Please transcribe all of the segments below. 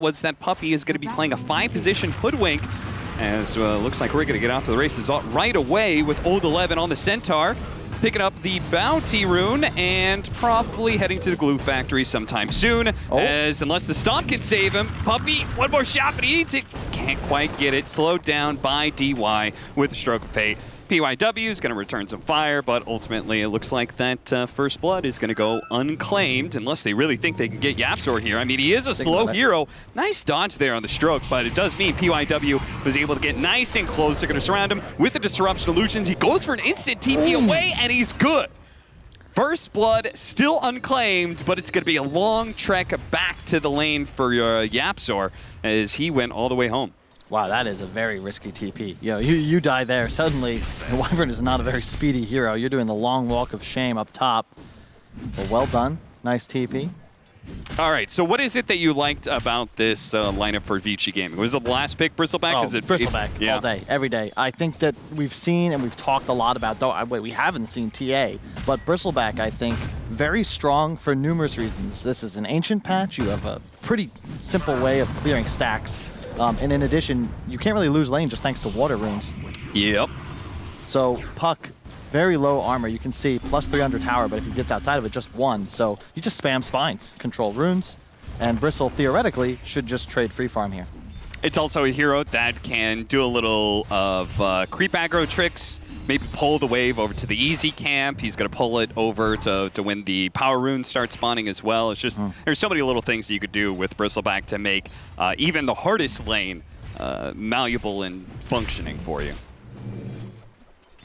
was that Puppy is going to be playing a 5-position hoodwink, as looks like we're going to get out to the races right away with Old 11 on the Centaur, picking up the Bounty Rune and probably heading to the Glue Factory sometime soon, as unless the stop can save him, Puppy, one more shot, but he eats it. Can't quite get it. Slowed down by DY with the Stroke of Fate. PYW is going to return some fire, but ultimately it looks like that First Blood is going to go unclaimed unless they really think they can get YapzOr here. I mean, he is a slow hero. Nice dodge there on the Stroke, but it does mean PYW was able to get nice and close. They're going to surround him with the Disruption Illusions. He goes for an instant TP away, and he's good. First Blood still unclaimed, but it's going to be a long trek back to the lane for YapzOr as he went all the way home. Wow, that is a very risky TP. You die there. Suddenly, the Wyvern is not a very speedy hero. You're doing the long walk of shame up top. But well done. Nice TP. All right, so what is it that you liked about this lineup for Vici Gaming? Was it the last pick, Bristleback? Oh, Bristleback all day, every day. I think that we've seen and we've talked a lot about, though we haven't seen TA, but Bristleback, I think, very strong for numerous reasons. This is an ancient patch. You have a pretty simple way of clearing stacks. And in addition, you can't really lose lane just thanks to water runes. Yep. So Puck, very low armor. You can see +3 under tower, but if he gets outside of it, just 1. So you just spam spines, control runes, and Bristle theoretically should just trade free farm here. It's also a hero that can do a little of creep aggro tricks, maybe pull the wave over to the easy camp. He's going to pull it over to when the power runes start spawning as well. It's just, there's so many little things that you could do with Bristleback to make even the hardest lane malleable and functioning for you.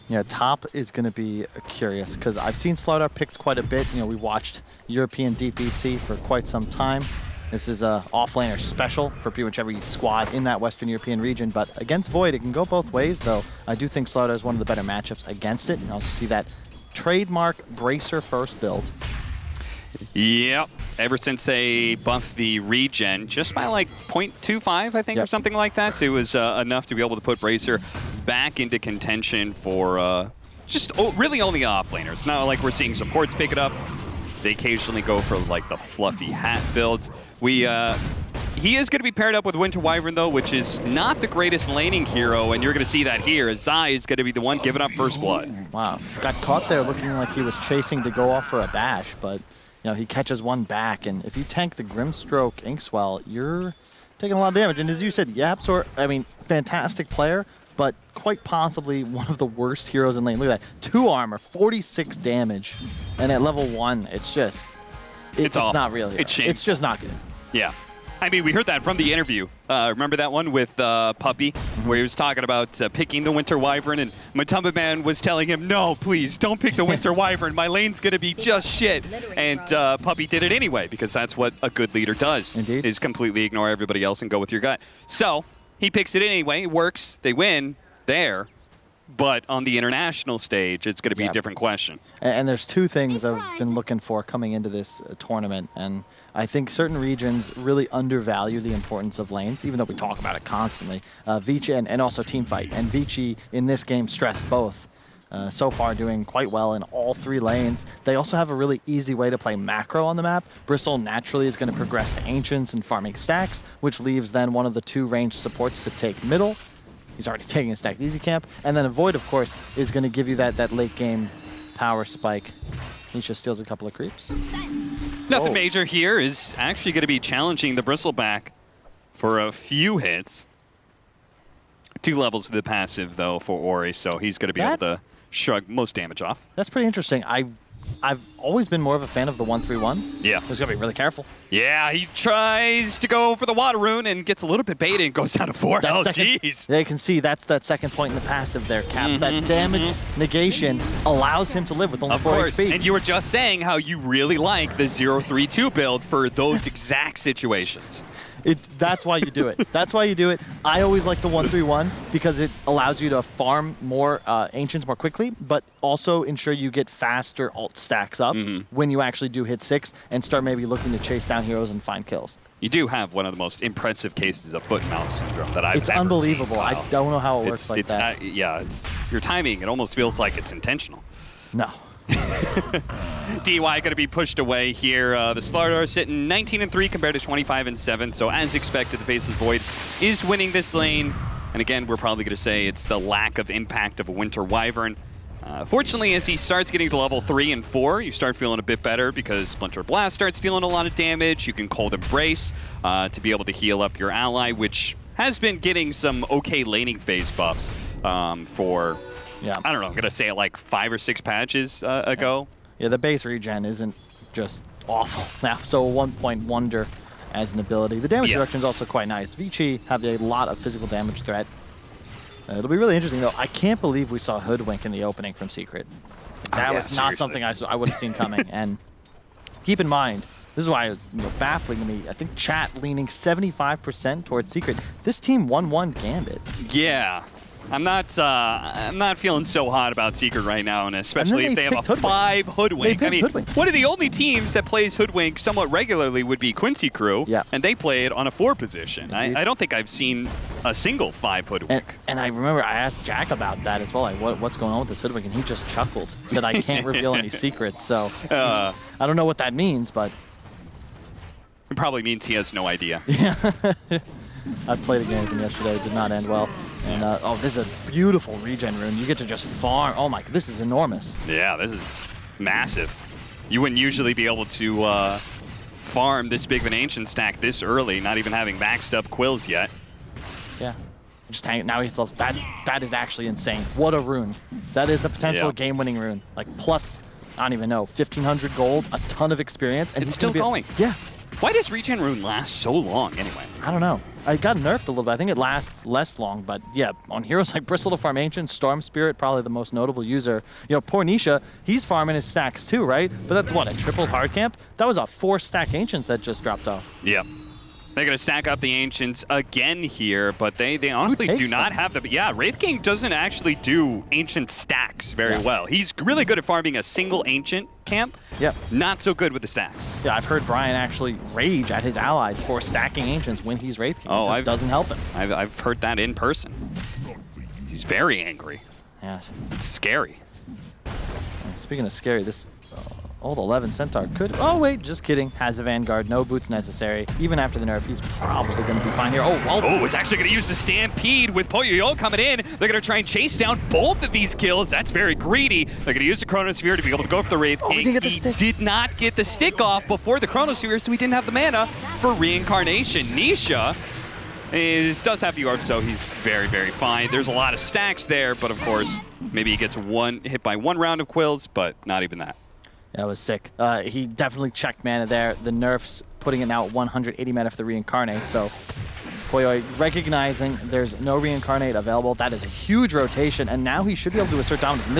Yeah, top is going to be curious because I've seen Slardar picked quite a bit. We watched European DPC for quite some time. This is a offlaner special for pretty much every squad in that Western European region, but against Void, it can go both ways, though. I do think Slardar is one of the better matchups against it. And I also see that trademark Bracer first build. Yep. Ever since they buffed the regen, just by like 0.25, I think, or something like that, it was enough to be able to put Bracer back into contention for just really only offlaners. It's not like we're seeing supports pick it up. They occasionally go for like the fluffy hat build. He is going to be paired up with Winter Wyvern though, which is not the greatest laning hero, and you're going to see that here. Zai is going to be the one giving up First Blood. Wow, got caught there looking like he was chasing to go off for a bash, but he catches one back, and if you tank the Grimstroke Inkswell, you're taking a lot of damage. And as you said, YapzOr, I mean, fantastic player, but quite possibly one of the worst heroes in lane. Look at that. 2 armor, 46 damage. And at level 1, it's just... It's not really. It's just not good. Yeah. I mean, we heard that from the interview. Remember that one with Puppy, where he was talking about picking the Winter Wyvern, and Matumba Man was telling him, no, please, don't pick the Winter Wyvern. My lane's going to be just shit. And Puppy did it anyway, because that's what a good leader does. Indeed. Is completely ignore everybody else and go with your gut. So he picks it anyway. It works. They win there. But on the international stage, it's going to be a different question. And there's 2 things I've been looking for coming into this tournament. And I think certain regions really undervalue the importance of lanes, even though we talk about it constantly. Vici and also Teamfight. And Vici in this game stressed both. So far doing quite well in all 3 lanes. They also have a really easy way to play macro on the map. Bristle naturally is going to progress to Ancients and farming stacks, which leaves then one of the 2 ranged supports to take middle. He's already taking a stack easy camp. And then a Void, of course, is going to give you that late game power spike. He just steals a couple of creeps. Nothing major here is actually going to be challenging the Bristleback for a few hits. 2 levels of the passive, though, for Ori, so he's going to be able to shrug most damage off. That's pretty interesting. I've always been more of a fan of the 1-3-1. Yeah. He's got to be really careful. Yeah, he tries to go for the water rune and gets a little bit baited and goes down to 4 health. Jeez. They can see that's that second point in the passive there, Cap. That damage negation allows him to live with only 4 HP. And you were just saying how you really like the 0-3-2 build for those exact situations. That's why you do it. That's why you do it. I always like the 1-3-1 because it allows you to farm more Ancients more quickly, but also ensure you get faster ult stacks up when you actually do hit 6 and start maybe looking to chase down heroes and find kills. You do have one of the most impressive cases of foot and mouth syndrome that I've ever seen. It's unbelievable. Wow. I don't know how it works like that. Yeah, it's your timing. It almost feels like it's intentional. No. DY going to be pushed away here. The Slardar sitting 19-3 compared to 25-7. So as expected, the Faceless Void is winning this lane. And again, we're probably going to say it's the lack of impact of a Winter Wyvern. Fortunately, as he starts getting to level 3 and 4, you start feeling a bit better because Splinter Blast starts dealing a lot of damage. You can Cold Embrace to be able to heal up your ally, which has been getting some okay laning phase buffs for, I don't know, I'm going to say it like 5 or 6 patches ago. Yeah, the base regen isn't just awful now, so a 1-point wonder as an ability. The damage reduction is also quite nice. Vici have a lot of physical damage threat. It'll be really interesting, though. I can't believe we saw Hoodwink in the opening from Secret. That was not something I would have seen coming. And keep in mind, this is why it's baffling to me. I think chat leaning 75% towards Secret. This team 1-1 Gambit. Yeah. I'm not feeling so hot about Secret right now, and especially if they have a 5 Hoodwink. I mean, one of the only teams that plays Hoodwink somewhat regularly would be Quincy Crew, and they play it on a 4 position. I don't think I've seen a single 5 Hoodwink. And I remember I asked Jack about that as well, like what's going on with this Hoodwink, and he just chuckled, said I can't reveal any secrets. So I don't know what that means, but it probably means he has no idea. Yeah. I played against him yesterday. It did not end well. And oh, this is a beautiful regen rune. You get to just farm. Oh my, this is enormous. Yeah, this is massive. You wouldn't usually be able to farm this big of an ancient stack this early, not even having maxed up quills yet. Yeah. Just hang. Now he hits levels. That is actually insane. What a rune. That is a potential game-winning rune. Like plus, I don't even know, 1,500 gold, a ton of experience, and it's still going. Yeah. Why does regen rune last so long anyway? I don't know. I got nerfed a little bit. I think it lasts less long, but yeah, on heroes like Bristle to farm Ancient, Storm Spirit, probably the most notable user. You know, poor Nisha, he's farming his stacks too, right? But that's what, a triple hard camp? That was a 4-stack Ancients that just dropped off. Yep. They're going to stack up the Ancients again here, but they honestly do not have the... Yeah, Wraith King doesn't actually do Ancient stacks very well. He's really good at farming a single Ancient camp. Yep. Not so good with the stacks. Yeah, I've heard Brian actually rage at his allies for stacking Ancients when he's Wraith King. Oh, it doesn't help him. I've heard that in person. He's very angry. Yes. It's scary. Speaking of scary, this... Old 11 Centaur could... Oh, wait, just kidding. Has a Vanguard. No boots necessary. Even after the nerf, he's probably going to be fine here. Oh, well... Oh, it's actually going to use the Stampede with Poyoyo coming in. They're going to try and chase down both of these kills. That's very greedy. They're going to use the Chronosphere to be able to go for the Wraith King. He did not get the stick off before the Chronosphere, so he didn't have the mana for Reincarnation. Nisha does have the orb, so he's very, very fine. There's a lot of stacks there, but of course, maybe he gets hit by one round of quills, but not even that. That was sick. He definitely checked mana there. The nerfs putting it now at 180 mana for the Reincarnate. So Poyoi recognizing there's no Reincarnate available. That is a huge rotation, and now he should be able to assert dominance. And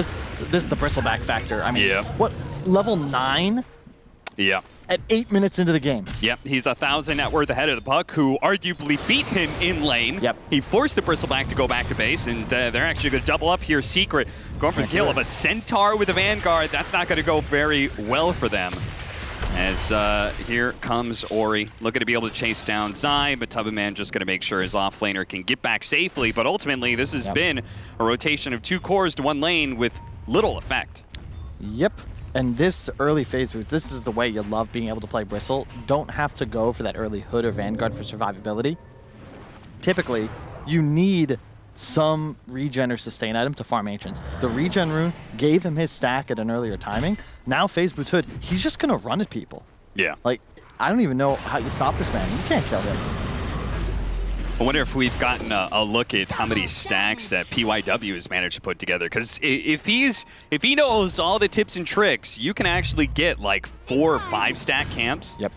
this is the bristleback factor. I mean, what, level 9? Yeah. At 8 minutes into the game. Yep, he's 1,000 net worth ahead of the puck, who arguably beat him in lane. Yep. He forced the Bristleback to go back to base, and they're actually going to double up here. Secret going for the kill of a Centaur with a Vanguard. That's not going to go very well for them. As here comes Ori, looking to be able to chase down Zai, but Tubman just going to make sure his offlaner can get back safely. But ultimately, this has been a rotation of 2 cores to 1 lane with little effect. Yep. And this early phase boost, this is the way you love being able to play Bristle. Don't have to go for that early Hood or Vanguard for survivability. Typically, you need some regen or sustain item to farm Ancients. The regen rune gave him his stack at an earlier timing. Now phase boost Hood, he's just gonna run at people. Yeah. Like, I don't even know how you stop this man. You can't kill him. I wonder if we've gotten a look at how many stacks that PYW has managed to put together. Because if he knows all the tips and tricks, you can actually get like 4 or 5 stack camps. Yep.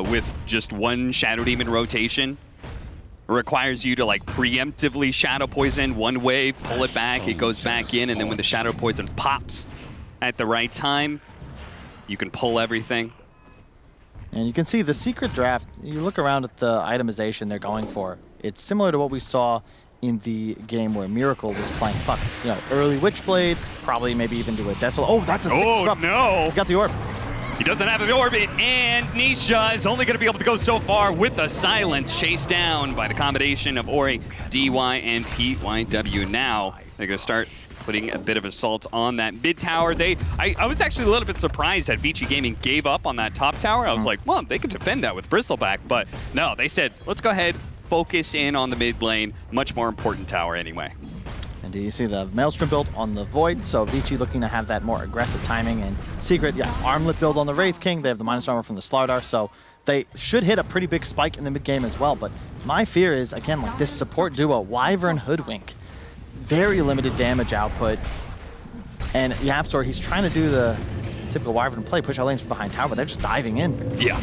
With just 1 Shadow Demon rotation. It requires you to like preemptively Shadow Poison 1 wave, pull it back, it goes back in, and then when the Shadow Poison pops at the right time, you can pull everything. And you can see the secret draft, you look around at the itemization they're going for. It's similar to what we saw in the game where Miracle was playing Puck. You know, early Witchblade, probably maybe even do a Desolate. Oh, that's a 6 disrupt. No! He got the orb. He doesn't have the orbit, and Nisha is only going to be able to go so far with the silence, chased down by the combination of Ori, DY, and PYW. Now they're going to start putting a bit of assault on that mid tower. I was actually a little bit surprised that Vici Gaming gave up on that top tower. I was like, well, they could defend that with Bristleback, but no, they said, let's go ahead, focus in on the mid lane. Much more important tower anyway. And do you see the Maelstrom build on the Void? So Vici looking to have that more aggressive timing. And Secret, yeah, Armlet build on the Wraith King. They have the minus armor from the Slardar, so they should hit a pretty big spike in the mid game as well. But my fear is, again, like this support duo, Wyvern Hoodwink, very limited damage output. And YapzOr, he's trying to do the typical Wyvern play, push out lanes from behind tower, but they're just diving in. Yeah.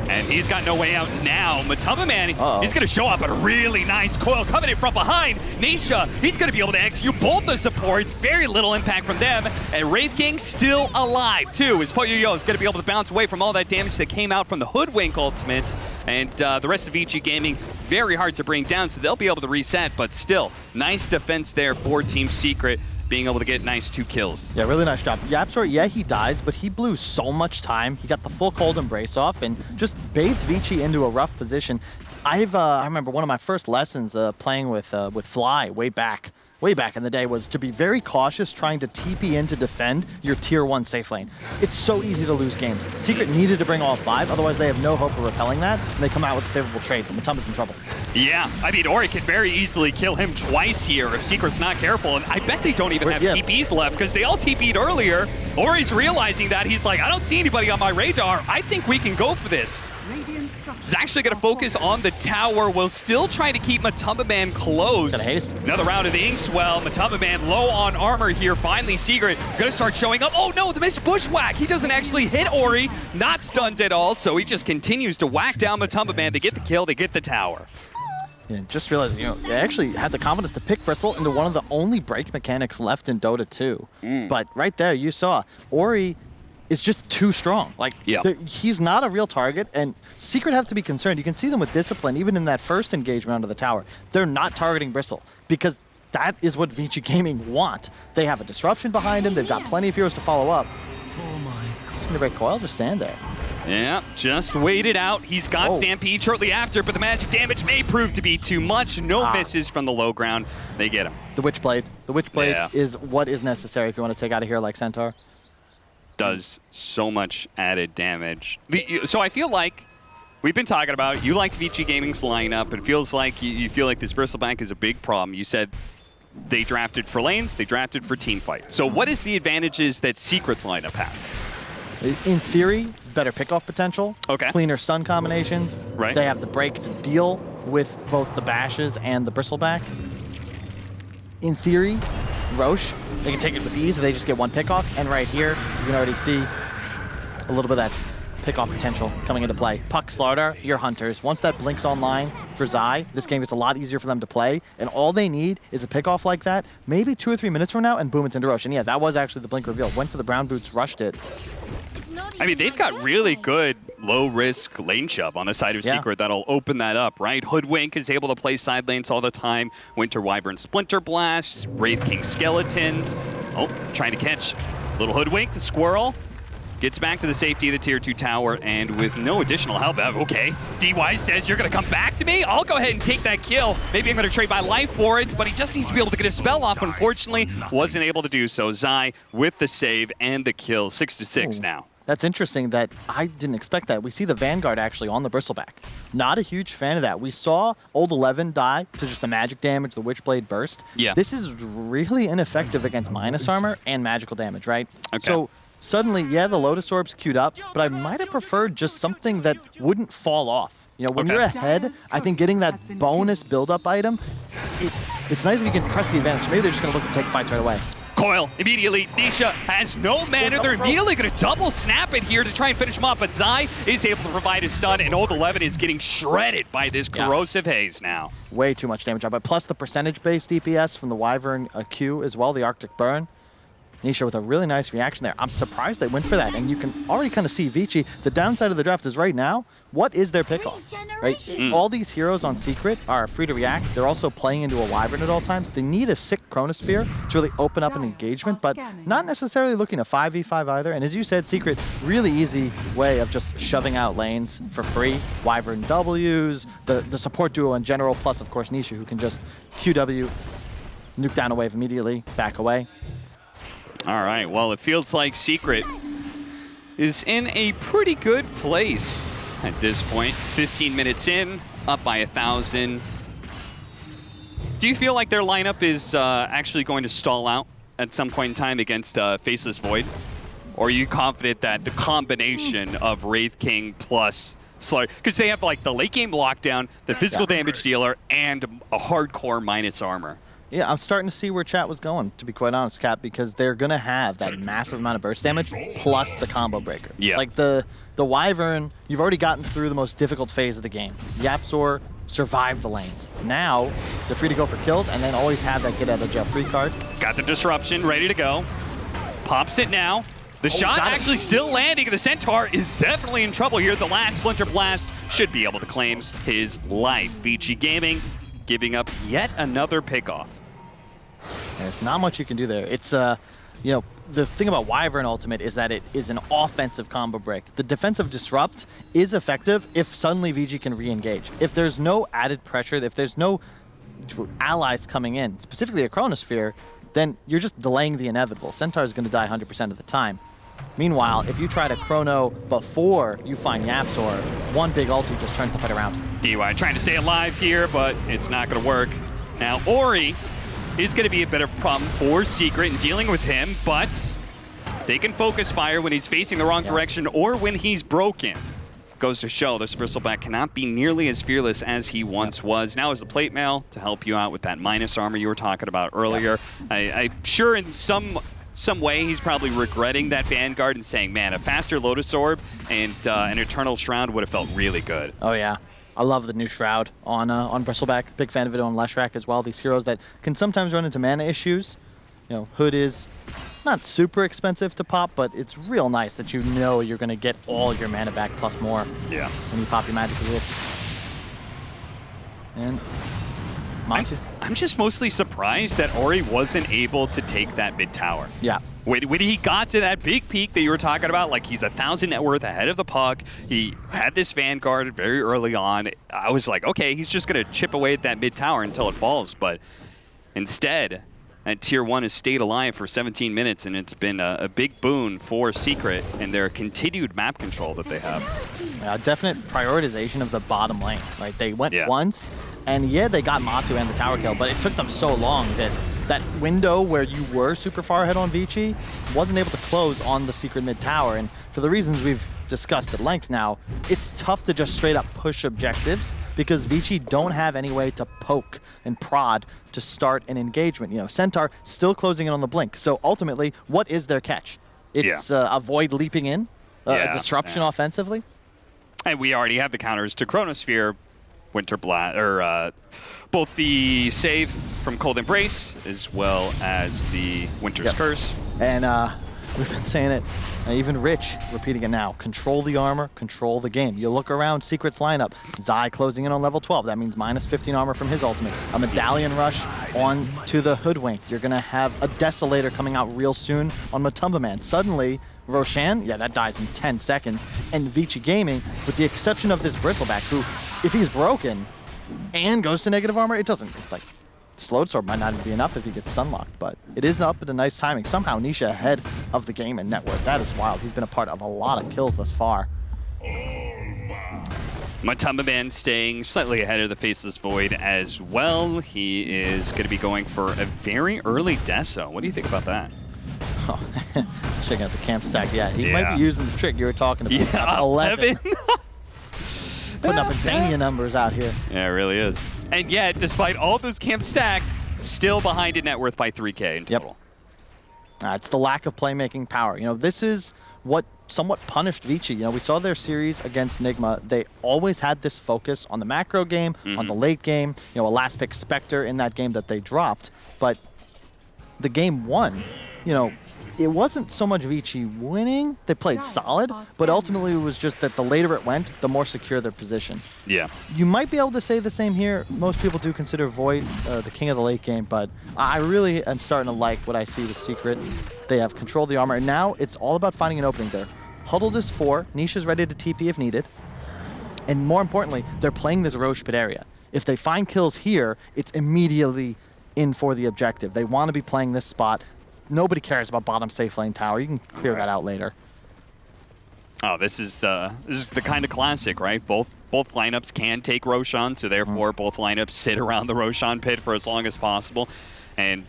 And he's got no way out now. Matumbaman, he's going to show up at a really nice coil coming in from behind. Nisha, he's going to be able to execute both the supports. Very little impact from them. And Wraith King still alive, too. His Poyo-Yo is going to be able to bounce away from all that damage that came out from the Hoodwink ultimate. And the rest of Vici Gaming, very hard to bring down, so they'll be able to reset. But still, nice defense there for Team Secret, being able to get nice 2 kills. Yeah, really nice job. YapzOr, yeah, he dies, but he blew so much time. He got the full cold embrace off and just bathed Vici into a rough position. I remember one of my first lessons playing with Fly way back in the day was to be very cautious trying to TP in to defend your tier 1 safe lane. It's so easy to lose games. Secret needed to bring all 5, otherwise they have no hope of repelling that, and they come out with a favorable trade, but Matumba's in trouble. Yeah, I mean, Ori can very easily kill him twice here if Secret's not careful, and I bet they don't even have TPs left, because they all TP'd earlier. Ori's realizing that. He's like, I don't see anybody on my radar. I think we can go for this. He's actually going to focus on the tower. We'll still try to keep Matumbaman close. Another round of the Inkswell. Matumbaman low on armor here. Finally, Secret going to start showing up. Oh no, the missed bushwhack. He doesn't actually hit Ori. Not stunned at all, so he just continues to whack down Matumbaman. They get the kill, they get the tower. Yeah, just realized, they actually had the confidence to pick Bristle into one of the only break mechanics left in Dota 2. But right there, you saw Ori is just too strong. Like, he's not a real target, and Secret have to be concerned. You can see them with discipline, even in that first engagement onto the tower. They're not targeting Bristle, because that is what Vici Gaming want. They have a disruption behind him. They've got plenty of heroes to follow up. He's going to break coil, just stand there. Yeah, just wait it out. He's got Stampede shortly after, but the magic damage may prove to be too much. No misses from the low ground. They get him. The Witchblade. The Witchblade is what is necessary if you want to take out a hero like Centaur. Does so much added damage. So I feel like we've been talking about, you liked Vici Gaming's lineup. It feels like you feel like this Bristleback is a big problem. You said they drafted for lanes, they drafted for team fight. So what is the advantages that Secret's lineup has? In theory, better pickoff potential, cleaner stun combinations. Right. They have the break to deal with both the bashes and the Bristleback. In theory, Roche, they can take it with ease, they just get one pickoff. And right here, you can already see a little bit of that pickoff potential coming into play. Puck, Slardar, your hunters. Once that blinks online for Zai, this game gets a lot easier for them to play. And all they need is a pickoff like that, maybe 2 or 3 minutes from now, and boom, it's into Roche. And yeah, that was actually the blink reveal. Went for the brown boots, rushed it. I mean, they've got really good low-risk lane shove on the side of Secret that'll open that up, right? Hoodwink is able to play side lanes all the time. Winter Wyvern Splinter Blast, Wraith King Skeletons. Oh, trying to catch little Hoodwink, the squirrel. Gets back to the safety of the tier 2 tower, and with no additional help, okay. DY says, you're gonna come back to me? I'll go ahead and take that kill. Maybe I'm gonna trade my life for it, but he just needs to be able to get a spell off. Unfortunately, wasn't able to do so. Zai with the save and the kill, 6-6 now. That's interesting that I didn't expect that. We see the Vanguard actually on the Bristleback. Not a huge fan of that. We saw Old 11 die to just the magic damage, the Witchblade burst. Yeah. This is really ineffective against minus armor and magical damage, right? Okay. So suddenly, yeah, the Lotus Orb's queued up, but I might have preferred just something that wouldn't fall off. When you're ahead, I think getting that bonus build-up item, it's nice if you can press the advantage. Maybe they're just going to look to take fights right away. Coil immediately. Nisha has no mana. They're immediately going to double snap it here to try and finish him off, but Zai is able to provide a stun, and Old 11 is getting shredded by this corrosive haze now. Way too much damage, but plus the percentage-based DPS from the Wyvern Q as well, the Arctic Burn. Nisha with a really nice reaction there. I'm surprised they went for that, and you can already kind of see Vici. The downside of the draft is right now, what is their pickoff? Right? All these heroes on Secret are free to react. They're also playing into a Wyvern at all times. They need a sick Chronosphere to really open up an engagement, but not necessarily looking to 5v5 either. And as you said, Secret, really easy way of just shoving out lanes for free. Wyvern Ws, the support duo in general, plus of course Nisha, who can just QW nuke down a wave immediately, back away. All right, well, it feels like Secret is in a pretty good place at this point. 15 minutes in, up by 1,000. Do you feel like their lineup is actually going to stall out at some point in time against Faceless Void? Or are you confident that the combination of Wraith King plus Slaughter, because they have like the late game lockdown, the physical damage dealer, and a hardcore minus armor? Yeah, I'm starting to see where chat was going, to be quite honest, Cap, because they're going to have that massive amount of burst damage plus the combo breaker. Yeah. Like the Wyvern, you've already gotten through the most difficult phase of the game. Yapzor survived the lanes. Now, they're free to go for kills and then always have that get out of jail free card. Got the disruption, ready to go. Pops it now. The shot actually still landing. The Centaur is definitely in trouble here. The last Splinter Blast should be able to claim his life. Vici Gaming giving up yet another pickoff. There's not much you can do there. It's, you know, the thing about Wyvern Ultimate is that it is an offensive combo break. The defensive disrupt is effective if suddenly VG can re-engage. If there's no added pressure, if there's no allies coming in, specifically a Chronosphere, then you're just delaying the inevitable. Centaur is going to die 100% of the time. Meanwhile, if you try to chrono before you find Yapzor, one big ulti just turns the fight around. DY trying to stay alive here, but it's not going to work. Now, Ori is going to be a bit of a problem for Secret in dealing with him, but they can focus fire when he's facing the wrong direction or when he's broken. Goes to show this Bristleback cannot be nearly as fearless as he once was. Now is the plate mail to help you out with that minus armor you were talking about earlier. I'm sure in some way he's probably regretting that Vanguard and saying, man, a faster Lotus Orb and an Eternal Shroud would have felt really good. Oh yeah, I love the new Shroud on Bristleback. Big fan of it on Leshrac as well. These heroes that can sometimes run into mana issues. You know, Hood is not super expensive to pop, but it's real nice that you know you're going to get all your mana back plus more when you pop your magic resist. And I'm just mostly surprised that Ori wasn't able to take that mid tower. Yeah. When he got to that big peak that you were talking about, like he's 1,000 net worth ahead of the puck, he had this Vanguard very early on. I was like, okay, he's just going to chip away at that mid tower until it falls. But instead, that Tier 1 has stayed alive for 17 minutes, and it's been a big boon for Secret and their continued map control that they have. Definite prioritization of the bottom lane, right? They went once, and yeah, they got Matu and the tower kill, but it took them so long that that window where you were super far ahead on Vici wasn't able to close on the Secret mid tower. And for the reasons we've discussed at length now, it's tough to just straight up push objectives because Vici don't have any way to poke and prod to start an engagement. You know, Centaur still closing in on the blink. So ultimately, what is their catch? It's a Void leaping in, a disruption offensively. And we already have the counters to Chronosphere, Winter Blast, or both the save from Cold Embrace as well as the Winter's Curse. And we've been saying it, even Rich repeating it now. Control the armor, control the game. You look around Secret's lineup. Zai closing in on level 12. That means minus 15 armor from his ultimate. A Medallion Rush on to the Hoodwink. You're going to have a Desolator coming out real soon on Matumba Man. Suddenly, Roshan, that dies in 10 seconds. And Vici Gaming, with the exception of this Bristleback, who, if he's broken and goes to negative armor, it doesn't, like, Slowed Sword might not be enough if he gets stun locked, but it is up at a nice timing. Somehow Nisha ahead of the game in net worth. That is wild. He's been a part of a lot of kills thus far. Matumba Man staying slightly ahead of the Faceless Void as well. He is going to be going for a very early Deso. What do you think about that? Checking out the camp stack. Yeah, he might be using the trick you were talking about. Yeah, 11. Putting up insania numbers out here. Yeah, it really is. And yet, despite all those camps stacked, still behind in net worth by 3K in total. It's the lack of playmaking power. You know, this is what somewhat punished Vici. You know, we saw their series against Nigma. They always had this focus on the macro game, on the late game. You know, a last pick Spectre in that game that they dropped. But the game one, you know, it wasn't so much Vici winning. They played solid, but ultimately it was just that the later it went, the more secure their position. Yeah. You might be able to say the same here. Most people do consider Void the king of the late game, but I really am starting to like what I see with Secret. They have controlled the armor, and now it's all about finding an opening there. Huddled is 4. Nisha's ready to TP if needed. And more importantly, they're playing this Roche pit area. If they find kills here, it's immediately in for the objective. They want to be playing this spot. Nobody cares about bottom safe lane tower. You can clear that out later. Oh, this is the kind of classic, right? Both lineups can take Roshan, so therefore both lineups sit around the Roshan pit for as long as possible. And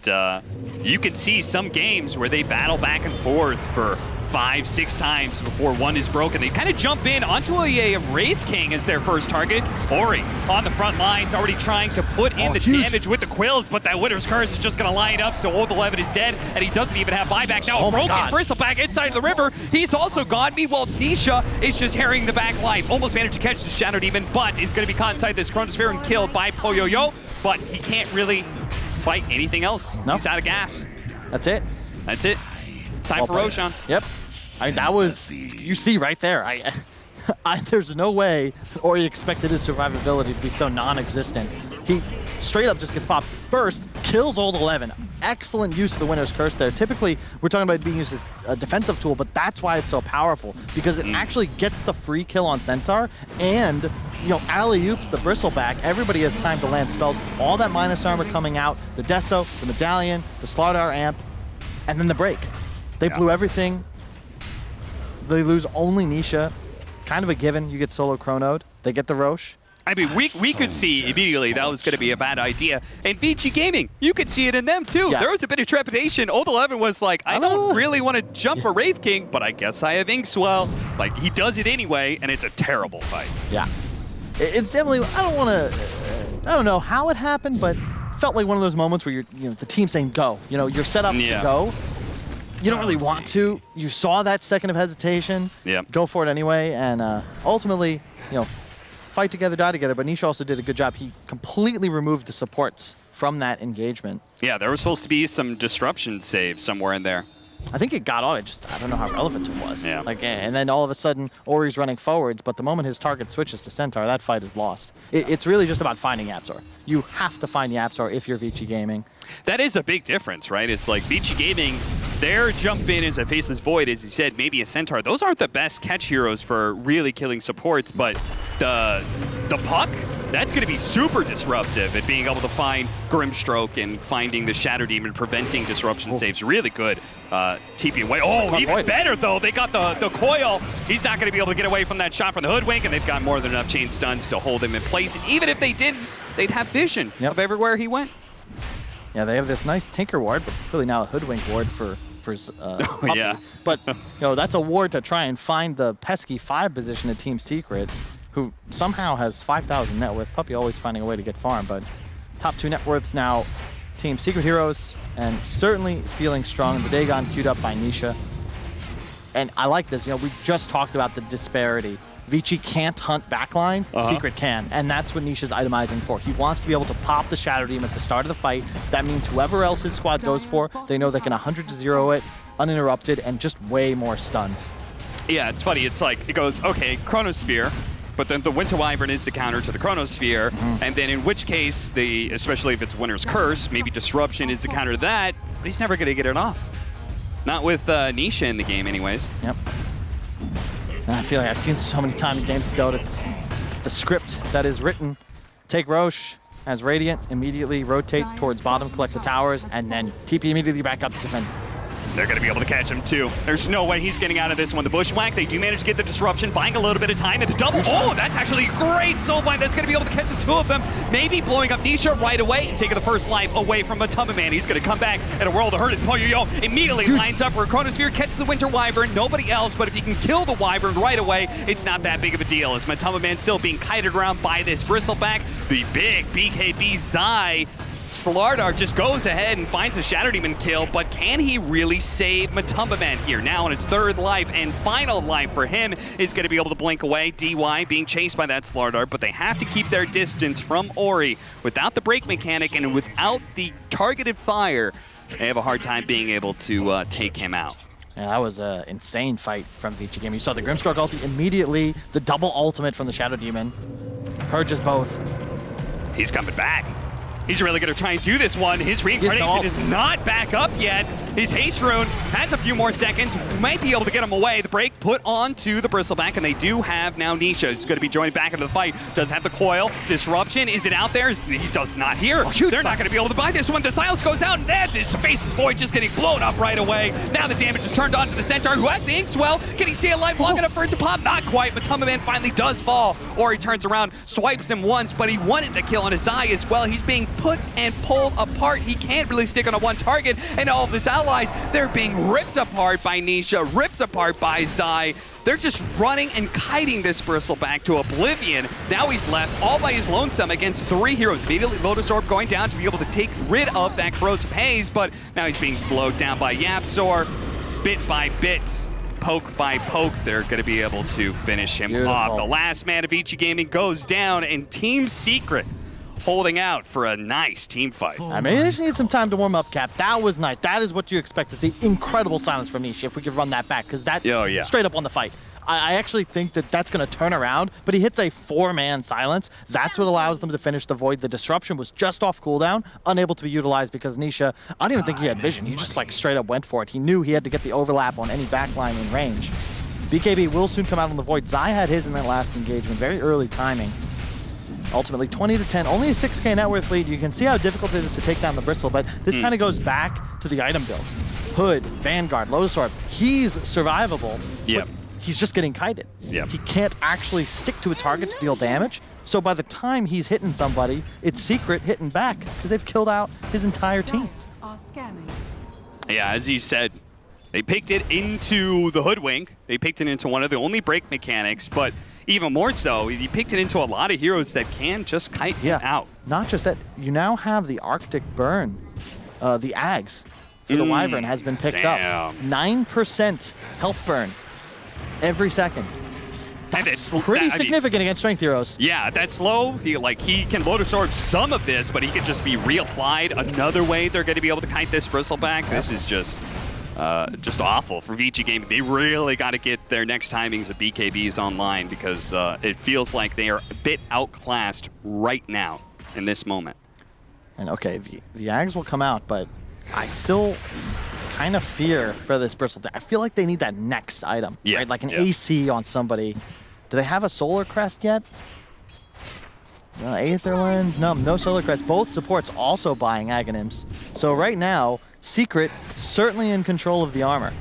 you can see some games where they battle back and forth for 5-6 times before one is broken. They kind of jump in onto a Wraith King as their first target. Ori on the front lines, already trying to put in the damage with the Quills, but that Winter's Curse is just going to line up, so Old 11 is dead, and he doesn't even have buyback. Now a broken Bristleback inside of the river. He's also gone. Meanwhile, Nisha is just harrying the back line. Almost managed to catch the Shadow Demon, but is going to be caught inside this Chronosphere and killed by Poyoyo, but he can't really fight anything else. Nope. He's out of gas. That's it. That's it. Time for Roshan. Yep. I mean, that was, you see right there. There's no way Ori expected his survivability to be so non-existent. He straight up just gets popped first, kills Old 11. Excellent use of the Winter's Curse there. Typically, we're talking about it being used as a defensive tool, but that's why it's so powerful, because it actually gets the free kill on Centaur, and alley-oops the Bristleback. Everybody has time to land spells. All that minus armor coming out, the Deso, the Medallion, the Slardar Amp, and then the break. They blew everything. They lose only Nisha. Kind of a given. You get solo chronoed. They get the Roche. I mean, we could see immediately that was going to be a bad idea. And Vici Gaming, you could see it in them too. Yeah. There was a bit of trepidation. Old 11 was like, I don't really want to jump a Wraith King, but I guess I have Inkswell. Like, he does it anyway, and it's a terrible fight. Yeah. It's definitely, I don't know how it happened, but it felt like one of those moments where the team's saying go. You're set up to go. You don't really want to. You saw that second of hesitation. Yeah. Go for it anyway, and ultimately, fight together, die together, but Nisha also did a good job. He completely removed the supports from that engagement. Yeah, there was supposed to be some disruption save somewhere in there. I think it got off. I don't know how relevant it was. Yeah. And then all of a sudden, Ori's running forwards, but the moment his target switches to Centaur, that fight is lost. It's really just about finding Yapzor. You have to find Yapzor if you're Vici Gaming. That is a big difference, right? It's like Vici Gaming, their jump in is a Faceless Void, as you said, maybe a Centaur. Those aren't the best catch heroes for really killing supports, but the Puck, that's going to be super disruptive at being able to find Grimstroke and finding the Shadow Demon, preventing disruption saves. Really good. TP away. Oh, even better, though. They got the coil. He's not going to be able to get away from that shot from the Hoodwink, and they've got more than enough chain stuns to hold him in place. Even if they didn't, they'd have vision of everywhere he went. Yeah, they have this nice Tinker ward, but really now a Hoodwink ward for yeah. But that's a ward to try and find the pesky 5 position at Team Secret, who somehow has 5,000 net worth. Puppy always finding a way to get farm, but top 2 net worths now Team Secret Heroes, and certainly feeling strong. The Dagon queued up by Nisha. And I like this. We just talked about the disparity. Vici can't hunt backline, Secret can, and that's what Nisha's itemizing for. He wants to be able to pop the Shadow Demon at the start of the fight. That means whoever else his squad goes for, they know they can 100-0 it, uninterrupted, and just way more stuns. Yeah, it's funny. It's like, it goes, okay, Chronosphere, but then the Winter Wyvern is the counter to the Chronosphere, and then in which case, especially if it's Winter's Curse, maybe Disruption is the counter to that, but he's never going to get it off. Not with Nisha in the game anyways. Yep. And I feel like I've seen so many times in games of Dota. It's the script that is written. Take Roche as Radiant, immediately rotate towards bottom, collect the towers, and then TP immediately back up to defend. They're going to be able to catch him, too. There's no way he's getting out of this one. The Bushwhack, they do manage to get the disruption, buying a little bit of time at the double. Oh, that's actually a great soulbind. That's going to be able to catch the 2 of them. Maybe blowing up Nisha right away and taking the first life away from Matumba Man. He's going to come back at a world of hurt. His Poyoyo immediately lines up for a Chronosphere, catches the Winter Wyvern, nobody else, but if he can kill the Wyvern right away, it's not that big of a deal. As Matumba Man still being kited around by this Bristleback, the big BKB Zai. Slardar just goes ahead and finds the Shadow Demon kill, but can he really save Matumba Man here? Now on his 3rd life and final life for him is going to be able to blink away. DY being chased by that Slardar, but they have to keep their distance from Ori. Without the break mechanic and without the targeted fire, they have a hard time being able to take him out. Yeah, that was an insane fight from Vici Gaming. You saw the Grimstroke ulti immediately, the double ultimate from the Shadow Demon. Purges both. He's coming back. He's really going to try and do this one. His reincarnation is not back up yet. His haste rune has a few more seconds. Might be able to get him away. The break put onto the Bristleback, and they do have now Nisha. He's going to be joining back into the fight. Does have the coil. Disruption. Is it out there? He does not hear. They're not going to be able to buy this one. The silence goes out, and then his face is void, just getting blown up right away. Now the damage is turned on to the Centaur, who has the ink swell. Can he stay alive long enough for it to pop? Not quite, but Tumbaman finally does fall. Or he turns around, swipes him once, but he wanted to kill on his eye as well. He's being put and pulled apart. He can't really stick on a one target, and all of his allies, they're being ripped apart by Nisha, ripped apart by Zai. They're just running and kiting this Bristleback to oblivion. Now he's left all by his lonesome against 3 heroes. Immediately Lotus Orb going down to be able to take rid of that corrosive haze, but now he's being slowed down by YapzOr. Bit by bit, poke by poke, they're going to be able to finish him off. The last man of Vici Gaming goes down, and Team Secret holding out for a nice team fight. I mean, they just need some time to warm up, Cap. That was nice. That is what you expect to see. Incredible silence from Nisha if we could run that back, because that's straight up on the fight. I actually think that that's going to turn around, but he hits a 4-man silence. That's what allows them to finish the Void. The disruption was just off cooldown, unable to be utilized because Nisha, I don't even think he had vision. He just like straight up went for it. He knew he had to get the overlap on any backline in range. BKB will soon come out on the Void. Zai had his in that last engagement. Very early timing. Ultimately, 20-10, only a 6K net worth lead. You can see how difficult it is to take down the Bristle, but this kind of goes back to the item build. Hood, Vanguard, Lotus Orb, he's survivable. Yep. He's just getting kited. Yep. He can't actually stick to a target to deal damage. So by the time he's hitting somebody, it's Secret hitting back because they've killed out his entire team. Yeah, as you said, they picked it into the Hoodwink. They picked it into one of the only break mechanics, but even more so, he picked it into a lot of heroes that can just kite him out. Not just that, you now have the Arctic Burn, the Ags for the Wyvern has been picked up. 9% health burn every second. That's pretty significant against strength heroes. Yeah, that's slow. He can Lotus Orb some of this, but he can just be reapplied. Another way they're going to be able to kite this Bristleback. This is just awful for Vici Gaming. They really got to get their next timings of BKBs online because it feels like they are a bit outclassed right now in this moment. And okay, the Ags will come out, but I still kind of fear for this Bristle. I feel like they need that next item, right? Like an AC on somebody. Do they have a Solar Crest yet? Aether Lens? No Solar Crest. Both supports also buying Aghanims. So right now, Secret certainly in control of the armor.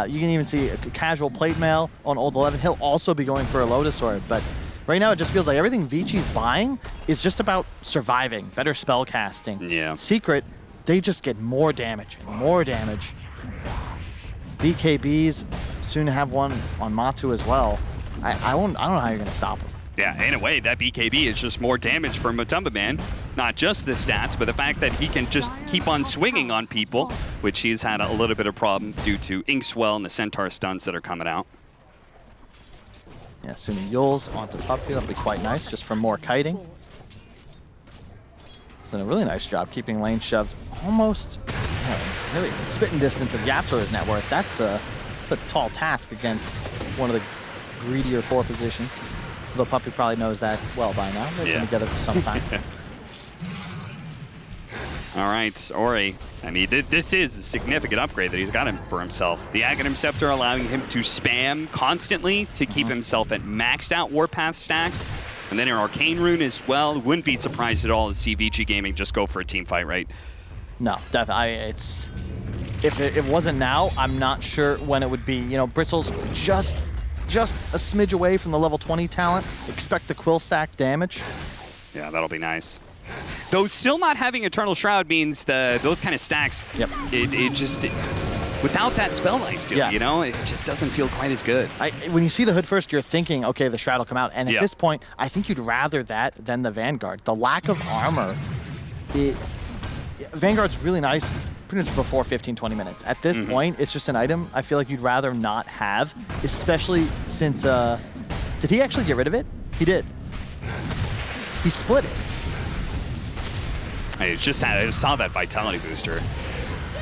You can even see a casual plate mail on Old 11. He'll also be going for a Lotus Orb, but right now it just feels like everything Vici's buying is just about surviving, better spell casting. Yeah. Secret, they just get more damage and more damage. BKBs soon have one on Matu as well. I don't know how you're going to stop him. Yeah, in a way, that BKB is just more damage for Tumbaman. Not just the stats, but the fact that he can just keep on swinging on people, which he's had a little bit of problem due to Inkswell and the Centaur stuns that are coming out. Yeah, Sunny Yules onto Puppy. That'll be quite nice, just for more kiting. Done a really nice job keeping lane shoved almost, really spitting distance of YapzOr's net worth. That's a tall task against one of the greedier 4 positions. The Puppy probably knows that well by now. They've been together for some time. All right, Ori. I mean, this is a significant upgrade that he's got for himself. The Aghanim Scepter allowing him to spam constantly to keep himself at maxed out Warpath stacks. And then an Arcane Rune as well. Wouldn't be surprised at all to see Vici Gaming just go for a team fight, right? No, definitely. If it wasn't now, I'm not sure when it would be. You know, Bristle's just a smidge away from the level 20 talent. Expect the Quill Stack damage. Yeah, that'll be nice. Though still not having Eternal Shroud means those kind of stacks, it just... without that spell life, you know, it just doesn't feel quite as good. When you see the Hood first, you're thinking, okay, the Shroud will come out. And at this point, I think you'd rather that than the Vanguard. The lack of armor, Vanguard's really nice pretty much before 15, 20 minutes. At this point, it's just an item I feel like you'd rather not have, especially since, did he actually get rid of it? He did. He split it. I saw that Vitality booster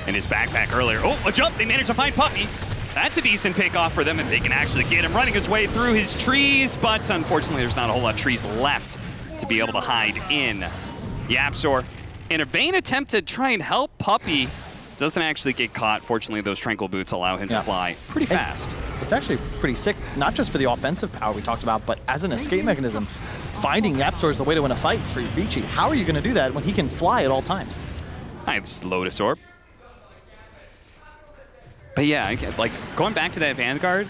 in his backpack earlier. Oh, a jump! They managed to find Puppy. That's a decent pick-off for them if they can actually get him running his way through his trees, but unfortunately there's not a whole lot of trees left to be able to hide in. YapzOr in a vain attempt to try and help Puppey, doesn't actually get caught. Fortunately, those tranquil boots allow him to fly pretty fast. It's actually pretty sick, not just for the offensive power we talked about, but as an escape mechanism. Finding Yapzor is the way to win a fight for Vici. How are you going to do that when he can fly at all times? I have this Lotus Orb. But yeah, like going back to that Vanguard,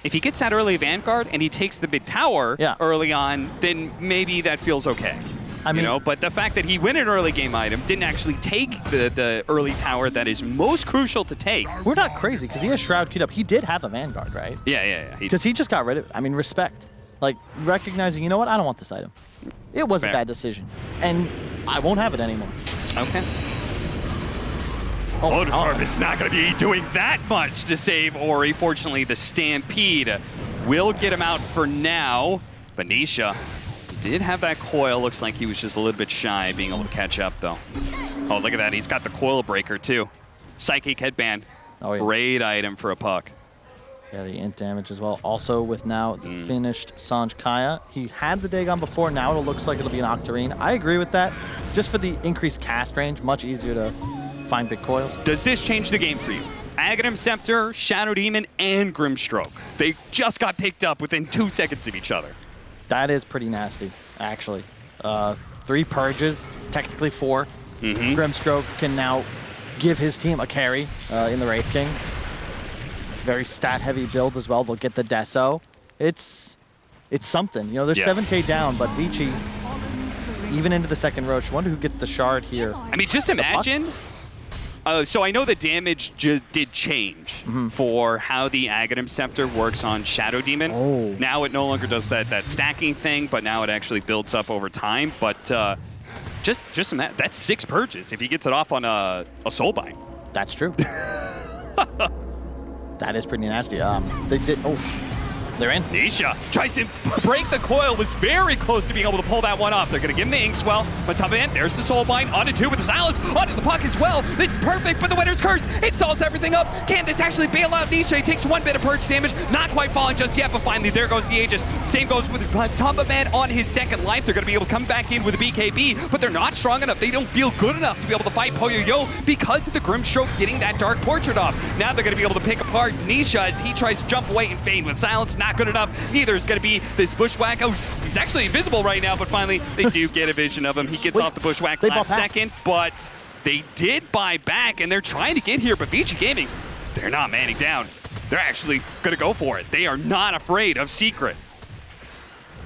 if he gets that early Vanguard and he takes the mid tower early on, then maybe that feels okay. I mean, but the fact that he went an early game item, didn't actually take the early tower that is most crucial to take. We're not crazy because he has Shroud queued up. He did have a Vanguard, right? Yeah. Because he just got rid of it. I mean, respect. Like, recognizing, you know what, I don't want this item. It was a bad decision. And I won't have it anymore. Okay. Lotus Orb is not going to be doing that much to save Ori. Fortunately, the Stampede will get him out for now. But Nisha did have that coil. Looks like he was just a little bit shy being able to catch up, though. Oh, look at that. He's got the coil breaker, too. Psychic headband. Oh, yeah. Great item for a puck. Yeah, the int damage as well. Also with now the finished Sanj Kaya. He had the Dagon before. Now it looks like it'll be an Octarine. I agree with that. Just for the increased cast range, much easier to find big coils. Does this change the game for you? Aghanim Scepter, Shadow Demon, and Grimstroke. They just got picked up within 2 seconds of each other. That is pretty nasty, actually. 3 purges, technically 4. Grimstroke can now give his team a carry in the Wraith King. Very stat-heavy build as well. They'll get the Deso. It's something. You know, they're 7K down, but Vici, even into the second Roche, wonder who gets the shard here. I mean, just imagine. So I know the damage did change for how the Aghanim Scepter works on Shadow Demon. Oh. Now it no longer does that stacking thing, but now it actually builds up over time. But just imagine, that's 6 purges if he gets it off on a Soulbind. That's true. That is pretty nasty. They did. Oh, they're in. Nisha tries to break the coil. Was very close to being able to pull that one off. They're going to give him the Inkswell. On top of it, there's the Soulbind. Onto 2 with the silence. Onto the puck as well. This is perfect, but the Winter's Curse, it stalls everything up. Can this actually bail out Nisha? He takes 1 bit of purge damage. Not quite falling just yet, but finally there goes the Aegis. Same goes with Tumba Man on his second life. They're going to be able to come back in with a BKB, but they're not strong enough. They don't feel good enough to be able to fight Poyo-Yo because of the Grimstroke getting that Dark Portrait off. Now they're going to be able to pick apart Nisha as he tries to jump away and fade with silence. Not good enough. Neither is going to be this Bushwhack. Oh, he's actually invisible right now, but finally they do get a vision of him. He gets off the Bushwhack last second, but they did buy back, and they're trying to get here. But Vici Gaming, they're not manning down. They're actually going to go for it. They are not afraid of Secret.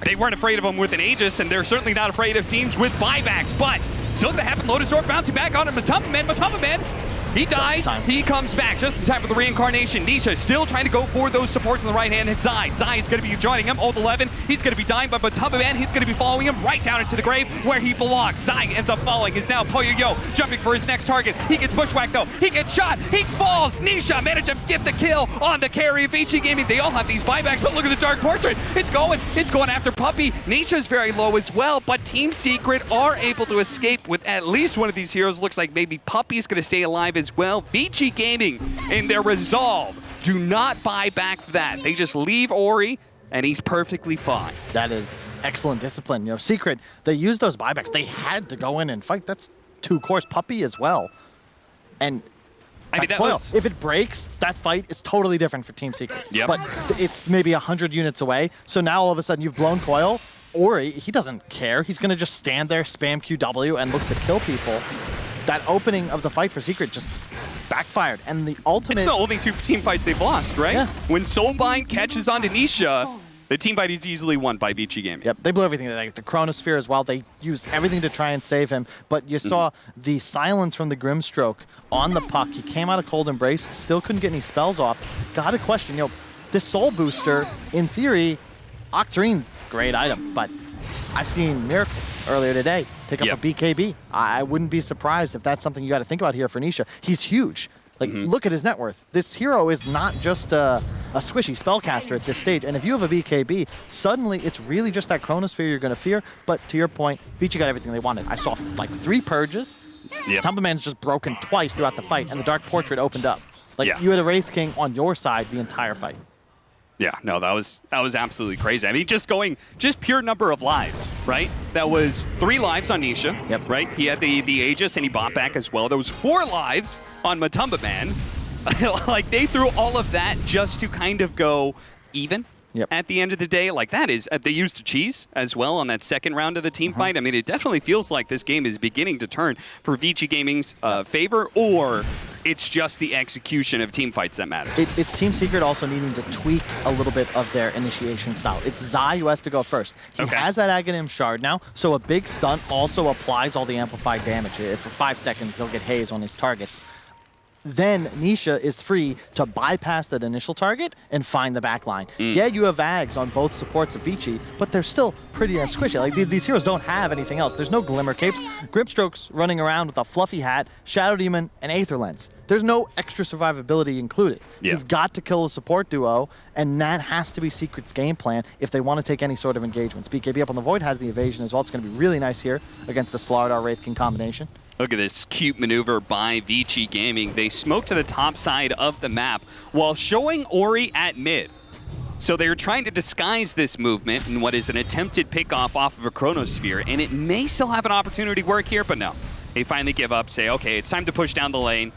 They weren't afraid of him with an Aegis, and they're certainly not afraid of Seams with buybacks, but still going to happen. Lotus Orb bouncing back on him. Matumba Man, he dies, he comes back just in time for the reincarnation. Nisha still trying to go for those supports on the right hand. It's Zai. Zai is going to be joining him. Ult 11, he's going to be dying, but Matumba Man, he's going to be following him right down into the grave where he belongs. Zai ends up falling. Is now Poyo-Yo jumping for his next target. He gets bushwhacked though. He gets shot. He falls. Nisha managed to get the kill on the carry of Vici Gaming. They all have these buybacks, but look at the Dark Portrait. It's going after Puppey. Nisha's very low as well, but Team Secret are able to escape with at least one of these heroes. Looks like maybe Puppey's going to stay alive as well. Vici Gaming, in their resolve, do not buy back for that. They just leave Ori, and he's perfectly fine. That is excellent discipline. You know, Secret, they used those buybacks. They had to go in and fight. That's 2 cores. Puppey as well. And I mean, if it breaks, that fight is totally different for Team Secret. Yep. But it's maybe 100 units away. So now all of a sudden you've blown coil. Ori, he doesn't care. He's going to just stand there, spam QW, and look to kill people. That opening of the fight for Secret just backfired. And the ultimate... It's the only 2 team fights they've lost, right? Yeah. When Soulbind catches on to Nisha, the team fight is easily won by Vici Gaming. Yep, they blew everything. The Chronosphere as well. They used everything to try and save him. But you saw the silence from the Grimstroke on the puck. He came out of Cold Embrace, still couldn't get any spells off. Got a question, you know, this Soul Booster, in theory, Octarine, great item, but I've seen Miracle earlier today pick up a BKB. I wouldn't be surprised if that's something you got to think about here for Nisha. He's huge. Like, look at his net worth. This hero is not just a squishy spellcaster at this stage. And if you have a BKB, suddenly it's really just that Chronosphere you're going to fear. But to your point, Vici got everything they wanted. I saw like 3 purges. Tumba Man's just broken twice throughout the fight, and the Dark Portrait opened up. Like, you had a Wraith King on your side the entire fight. Yeah, no, that was absolutely crazy. I mean, just pure number of lives. right? That was 3 lives on Nisha, Yep. right? He had the Aegis and he bought back as well. There was 4 lives on Matumba Man. Like, they threw all of that just to kind of go even. Yep. At the end of the day, like that is, they used cheese as well on that second round of the team fight. I mean, it definitely feels like this game is beginning to turn for Vici Gaming's favor, or it's just the execution of team fights that matter. It's Team Secret also needing to tweak a little bit of their initiation style. It's Zai who has to go first. He has that Aghanim shard now, so a big stun also applies all the amplified damage. For 5 seconds, he'll get haze on his targets. Then Nisha is free to bypass that initial target and find the backline. Yeah, you have Ags on both supports of Vici, but they're still pretty damn squishy. Like, these heroes don't have anything else. There's no Glimmer Capes. Gripstroke's running around with a fluffy hat, Shadow Demon, and Aether Lens. There's no extra survivability included. Yeah. You've got to kill a support duo, and that has to be Secret's game plan if they want to take any sort of engagements. BKB up on the Void has the evasion as well. It's going to be really nice here against the Slardar Wraith King combination. Look at this cute maneuver by Vici Gaming. They smoke to the top side of the map while showing Ori at mid. So they're trying to disguise this movement in what is an attempted pickoff off of a Chronosphere, and it may still have an opportunity to work here, but no. They finally give up, say, okay, it's time to push down the lane.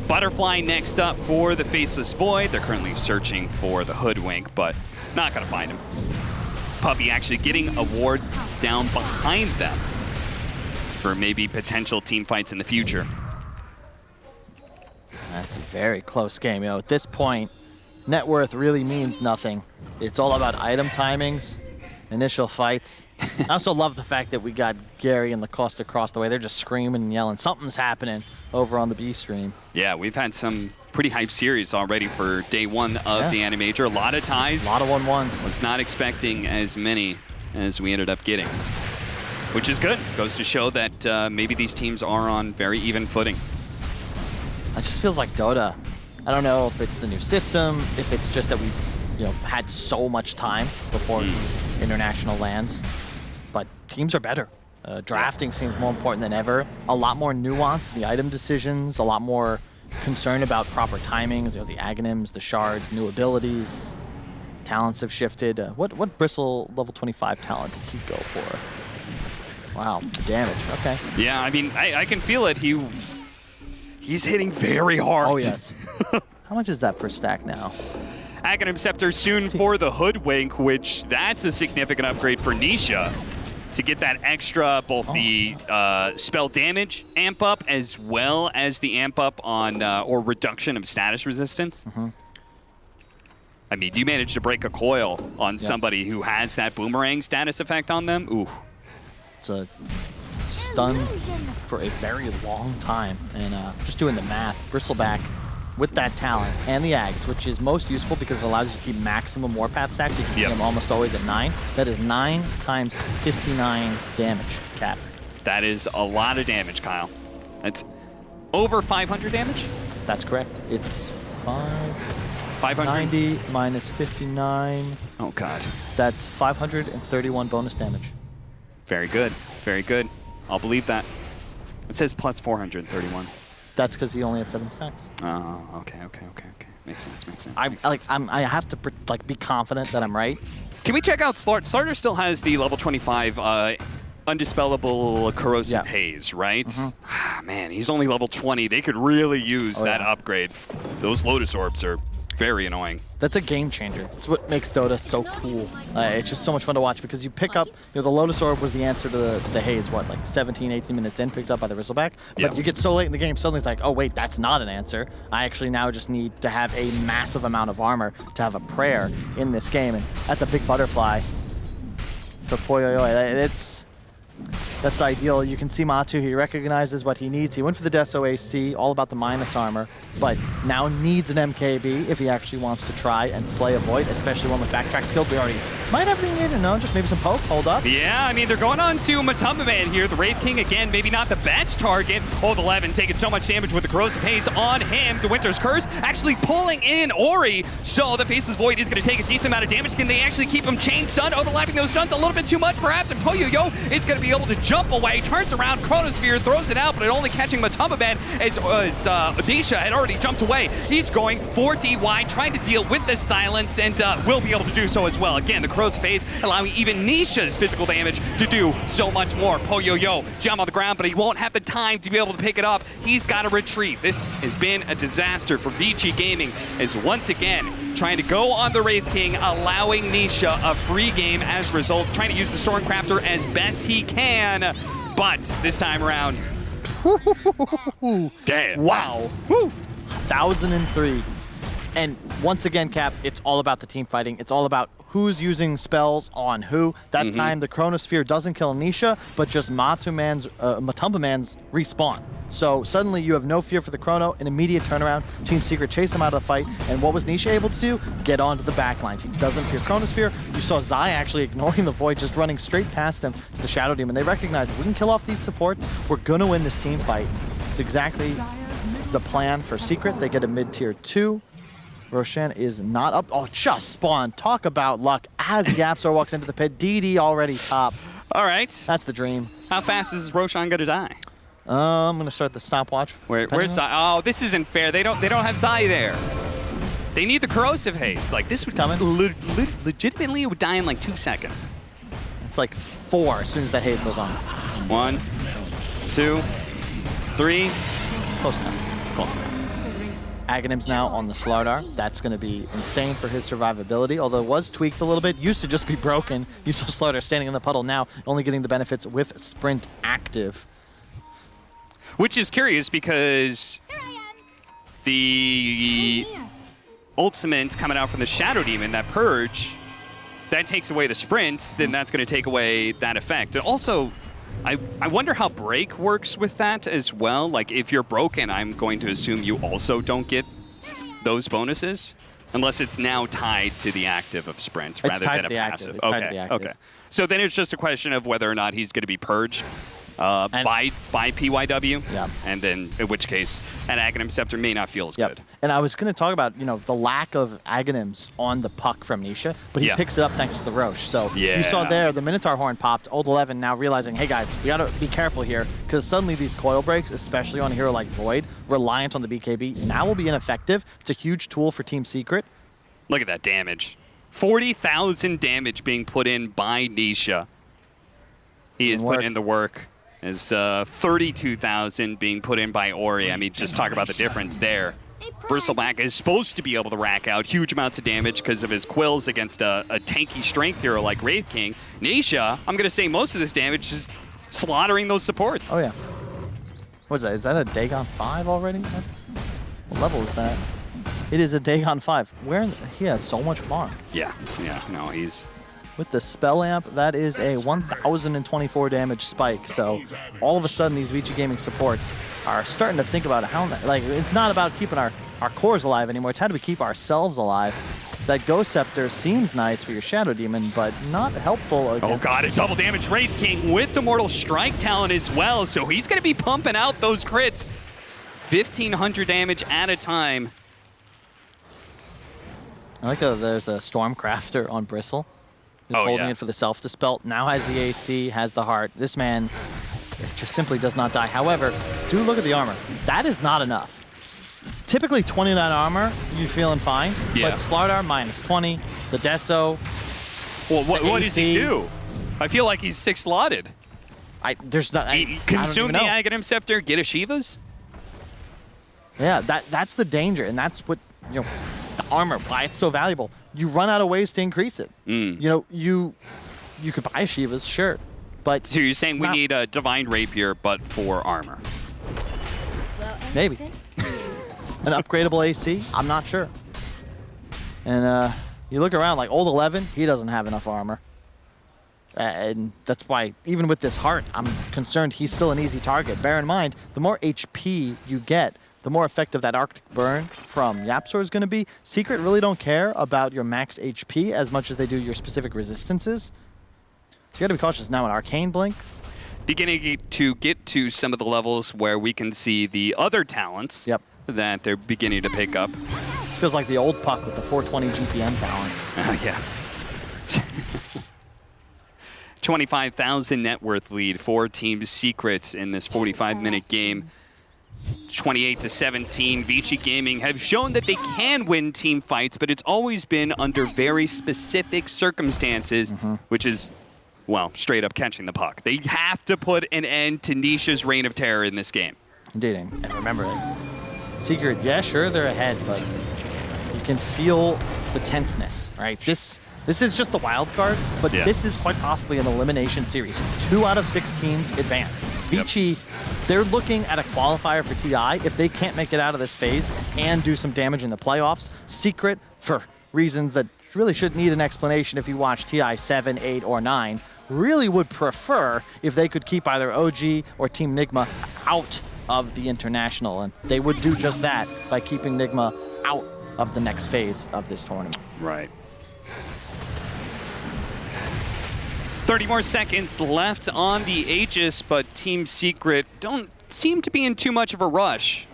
Butterfly next up for the Faceless Void. They're currently searching for the Hoodwink, but not gonna find him. Puppy actually getting a ward down behind them for maybe potential team fights in the future. That's a very close game. You know, at this point, net worth really means nothing. It's all about item timings, initial fights. I also love the fact that we got Gary and Lacoste across the way. They're just screaming and yelling. Something's happening over on the B stream. Yeah, we've had some pretty hype series already for day 1 of the Animajor. A lot of ties. A lot of 1-1s. Was not expecting as many as we ended up getting, which is good. Goes to show that maybe these teams are on very even footing. It just feels like Dota. I don't know if it's the new system, if it's just that we've had so much time before these international lands, but teams are better. Drafting seems more important than ever. A lot more nuance in the item decisions, a lot more concern about proper timings, the Aghanims, the shards, new abilities. Talents have shifted. What Bristle level 25 talent did he go for? Wow, the damage, okay. Yeah, I mean, I can feel it. He's hitting very hard. Oh, yes. How much is that per stack now? Aghanim Scepter soon for the Hoodwink, which that's a significant upgrade for Nisha to get that extra, both the spell damage amp up as well as the amp up on, or reduction of status resistance. I mean, you manage to break a coil on somebody who has that boomerang status effect on them. Ooh. It's a stun for a very long time. And just doing the math, Bristleback with that talent and the Ags, which is most useful because it allows you to keep maximum warpath stacks. You can see them almost always at 9. That is 9 times 59 damage cap. That is a lot of damage, Kyle. That's over 500 damage? That's correct. It's 590 90 minus 59. Oh, God. That's 531 bonus damage. Very good. Very good. I'll believe that. It says plus 431. That's because he only had 7 stacks. Oh, okay. Makes sense. I have to be confident that I'm right. Can we check out Slardar? Slardar still has the level 25 undispellable corrosive haze, right? Man, he's only level 20. They could really use that upgrade. Those Lotus Orbs are very annoying. That's a game changer. It's what makes Dota so cool. It's just so much fun to watch because you pick up, the Lotus Orb was the answer to the haze, what, like 17, 18 minutes in, picked up by the Bristleback? But you get so late in the game, suddenly it's like, oh wait, that's not an answer. I actually now just need to have a massive amount of armor to have a prayer in this game, and that's a big butterfly for Poyoyo. That's ideal. You can see Matu, he recognizes what he needs. He went for the Deso AC, all about the minus armor, but now needs an MKB if he actually wants to try and slay a Void, especially one with backtrack skill. We already might have been in, just maybe some poke, hold up. Yeah, I mean, they're going on to Matumba Man here. The Wraith King, again, maybe not the best target. Old 11 taking so much damage with the Corrosive Haze on him. The Winter's Curse actually pulling in Ori, so the Faceless Void is going to take a decent amount of damage. Can they actually keep him chain stun, overlapping those stuns a little bit too much, perhaps? And Poyoyo is going to be able to jump jump away, turns around, Chronosphere throws it out, but it only catching Matumbaman as Nisha had already jumped away. He's going 4 DY, trying to deal with the silence, and will be able to do so as well. Again, the Crow's phase allowing even Nisha's physical damage to do so much more. Poyo-Yo, jump on the ground, but he won't have the time to be able to pick it up. He's got to retreat. This has been a disaster for Vici Gaming, as once again, trying to go on the Wraith King, allowing Nisha a free game as a result, trying to use the Stormcrafter as best he can, but this time around, damn. Wow. Woo. 1003. And once again, Cap, it's all about the team fighting. It's all about who's using spells on who. That time, the Chronosphere doesn't kill Nisha, but just Matumbaman's respawn. So suddenly you have no fear for the Chrono, an immediate turnaround. Team Secret chase him out of the fight, and what was Nisha able to do? Get onto the backlines. He doesn't fear Chronosphere. You saw Zai actually ignoring the Void, just running straight past him to the Shadow Demon. They recognize if we can kill off these supports, we're gonna win this team fight. It's exactly the plan for Secret. They get a mid-tier 2. Roshan is not up. Oh, just spawned. Talk about luck as Yapzor walks into the pit. DD already top. All right. That's the dream. How fast is Roshan gonna die? I'm gonna start the stopwatch. Where's Zai? Oh, this isn't fair. They don't have Zai there. They need the corrosive haze. Like this was coming. Legitimately, it would die in like 2 seconds. It's like 4 as soon as that haze goes on. 1, 2, 3. Close enough. Close enough. Aghanim's now on the Slardar. That's going to be insane for his survivability, although it was tweaked a little bit. Used to just be broken. You saw Slardar standing in the puddle, now only getting the benefits with Sprint active. Which is curious because the ultimate coming out from the Shadow Demon, that Purge, that takes away the sprint, then that's going to take away that effect. And also, I wonder how break works with that as well. Like, if you're broken, I'm going to assume you also don't get those bonuses, unless it's now tied to the active of sprint rather than a passive. Okay. So then it's just a question of whether or not he's going to be purged by PYW, and then in which case an Aghanim Scepter may not feel as good. And I was going to talk about, the lack of Aghanims on the puck from Nisha, but he picks it up thanks to the Roche. So you saw there the Minotaur horn popped, Old 11 now realizing, hey guys, we got to be careful here, because suddenly these coil breaks, especially on a hero like Void, reliant on the BKB, now will be ineffective. It's a huge tool for Team Secret. Look at that damage. 40,000 damage being put in by Nisha. He is putting in the work. Is 32,000 being put in by Ori. I mean, just talk about the difference there. Bristleback is supposed to be able to rack out huge amounts of damage because of his quills against a tanky strength hero like Wraith King. Nisha, I'm going to say most of this damage is slaughtering those supports. Oh, yeah. What is that? Is that a Dagon 5 already? What level is that? It is a Dagon 5. He has so much farm. Yeah, no, he's... With the spell amp, that is a 1,024 damage spike. So all of a sudden, these Vici Gaming supports are starting to think about how, like, it's not about keeping our cores alive anymore. It's how do we keep ourselves alive. That Ghost Scepter seems nice for your Shadow Demon, but not helpful against... Oh god, a double damage Wraith King with the Mortal Strike talent as well. So he's going to be pumping out those crits. 1,500 damage at a time. I like that there's a Stormcrafter on Bristle. He's holding it for the self-dispel. Now has the AC, has the heart. This man just simply does not die. However, do look at the armor. That is not enough. Typically 29 armor, you're feeling fine. Yeah. But Slardar minus 20. The Deso. Well, what does he do? I feel like he's 6-slotted. Consume the Aghanim Scepter, get a Shiva's? Yeah, that's the danger, and that's what, the armor, why it's so valuable. You run out of ways to increase it. You could buy Shiva's, sure, but so you're saying we need a Divine Rapier, but for armor? Maybe an upgradable AC. I'm not sure. And you look around, like Old 11, he doesn't have enough armor, and that's why even with this heart, I'm concerned he's still an easy target. Bear in mind, the more HP you get, the more effective that Arctic Burn from Yapzor is going to be. Secret really don't care about your max HP as much as they do your specific resistances. So you got to be cautious now in Arcane Blink. Beginning to get to some of the levels where we can see the other talents that they're beginning to pick up. Feels like the old puck with the 420 GPM talent. Yeah. 25,000 net worth lead for Team Secret in this 45-minute game. 28-17, Vici Gaming have shown that they can win team fights, but it's always been under very specific circumstances, which is, well, straight up catching the puck. They have to put an end to Nisha's reign of terror in this game. Indeed, and remember, Secret, yeah, sure, they're ahead, but you can feel the tenseness, right? This is just the wild card, but this is quite possibly an elimination series. 2 out of 6 teams advance. Vici, they're looking at a qualifier for TI. If they can't make it out of this phase and do some damage in the playoffs, Secret, for reasons that really shouldn't need an explanation if you watch TI 7, 8, or 9, really would prefer if they could keep either OG or Team Nigma out of the International, and they would do just that by keeping Nigma out of the next phase of this tournament. Right. 30 more seconds left on the Aegis, but Team Secret don't seem to be in too much of a rush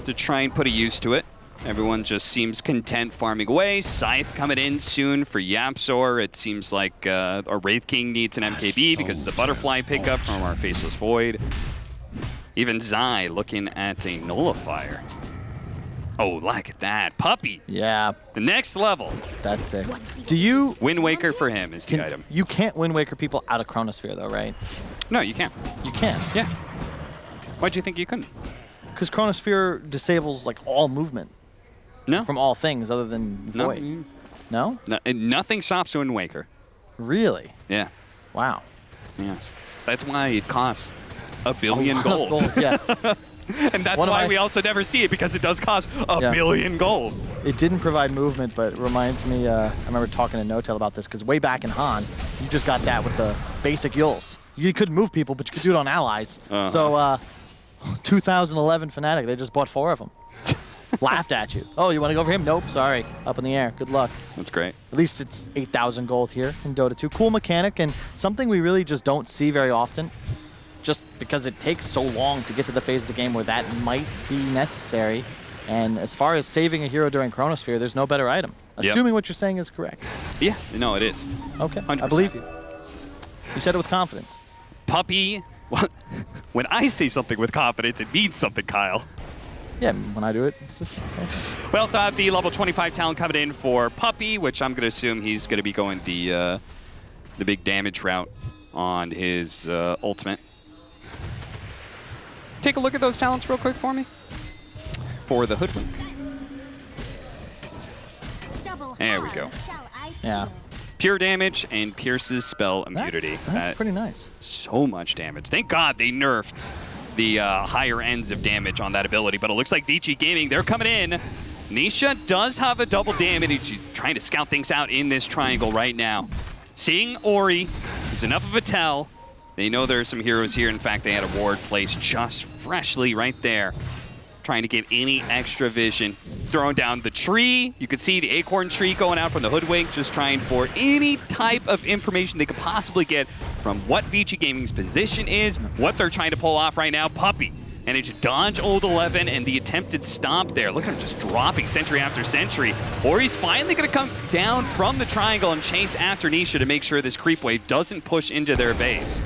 to try and put a use to it. Everyone just seems content farming away. Scythe coming in soon for Yapzor. It seems like our Wraith King needs an MKB because of the Butterfly pickup from our Faceless Void. Even Zai looking at a Nullifier. Oh, look at that. Puppy. Yeah. The next level. That's sick. Do you... Wind Waker for him is the item. You can't Wind Waker people out of Chronosphere, though, right? No, you can't. You can. Yeah. Why'd you think you couldn't? Because Chronosphere disables, like, all movement. No. From all things other than Void. No? No, and nothing stops Wind Waker. Really? Yeah. Wow. Yes. That's why it costs $1 billion gold. Yeah. And that's why we also never see it, because it does cost $1 billion gold. It didn't provide movement, but it reminds me, I remember talking to No-Tail about this, because way back in Han, you just got that with the basic Yules. You couldn't move people, but you could do it on allies. So, 2011 Fnatic, they just bought 4 of them. Laughed at you. Oh, you want to go for him? Nope, sorry. Up in the air. Good luck. That's great. At least it's 8,000 gold here in Dota 2. Cool mechanic, and something we really just don't see very often, just because it takes so long to get to the phase of the game where that might be necessary. And as far as saving a hero during Chronosphere, there's no better item. Assuming what you're saying is correct. Yeah, no, it is. Okay, 100%. I believe you. You said it with confidence. Puppy. Well, when I say something with confidence, it means something, Kyle. Yeah, when I do it, it's just the same thing. We also have the level 25 talent coming in for Puppy, which I'm going to assume he's going to be going the big damage route on his ultimate. Take a look at those talents real quick for me. For the Hoodwink. There we go. Yeah. Pure damage and pierces spell immunity. That's pretty nice. So much damage. Thank God they nerfed the higher ends of damage on that ability, but it looks like Vici Gaming, they're coming in. Nisha does have a double damage. She's trying to scout things out in this triangle right now. Seeing Ori is enough of a tell. They know there are some heroes here. In fact, they had a ward placed just freshly right there, trying to get any extra vision. Throwing down the tree. You could see the acorn tree going out from the Hoodwink, just trying for any type of information they could possibly get from what Vici Gaming's position is, what they're trying to pull off right now. Puppy managed to dodge Old 11 and the attempted stomp there. Look at him just dropping sentry after sentry. Ori's finally going to come down from the triangle and chase after Nisha to make sure this creep wave doesn't push into their base.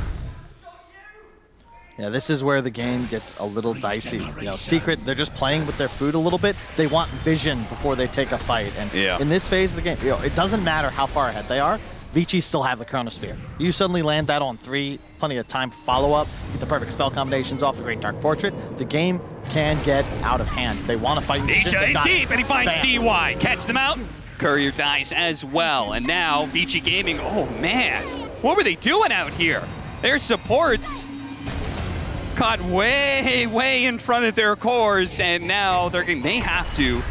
Yeah, this is where the game gets a little dicey. You know, Secret, they're just playing with their food a little bit. They want vision before they take a fight. And in this phase of the game, you know, it doesn't matter how far ahead they are. Vici still have the Chronosphere. You suddenly land that on 3, plenty of time for follow-up, get the perfect spell combinations off the Great Dark Portrait. The game can get out of hand. They want to fight. Nisha in deep, and he finds DY. Catch them out. Courier dies as well. And now Vici Gaming, oh man, what were they doing out here? Their supports caught way in front of their cores, and now they have to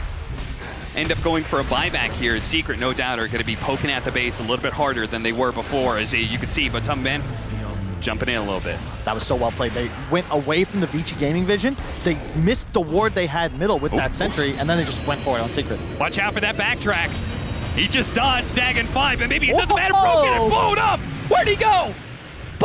end up going for a buyback here. Secret, no doubt, are going to be poking at the base a little bit harder than they were before, as you can see Batum Ben jumping in a little bit. That was so well played. They went away from the Vici Gaming vision. They missed the ward they had middle with that sentry, and then they just went for it on Secret. Watch out for that backtrack. He just dodged Dagon 5, and maybe it doesn't matter. Broken and blown up. Where'd he go?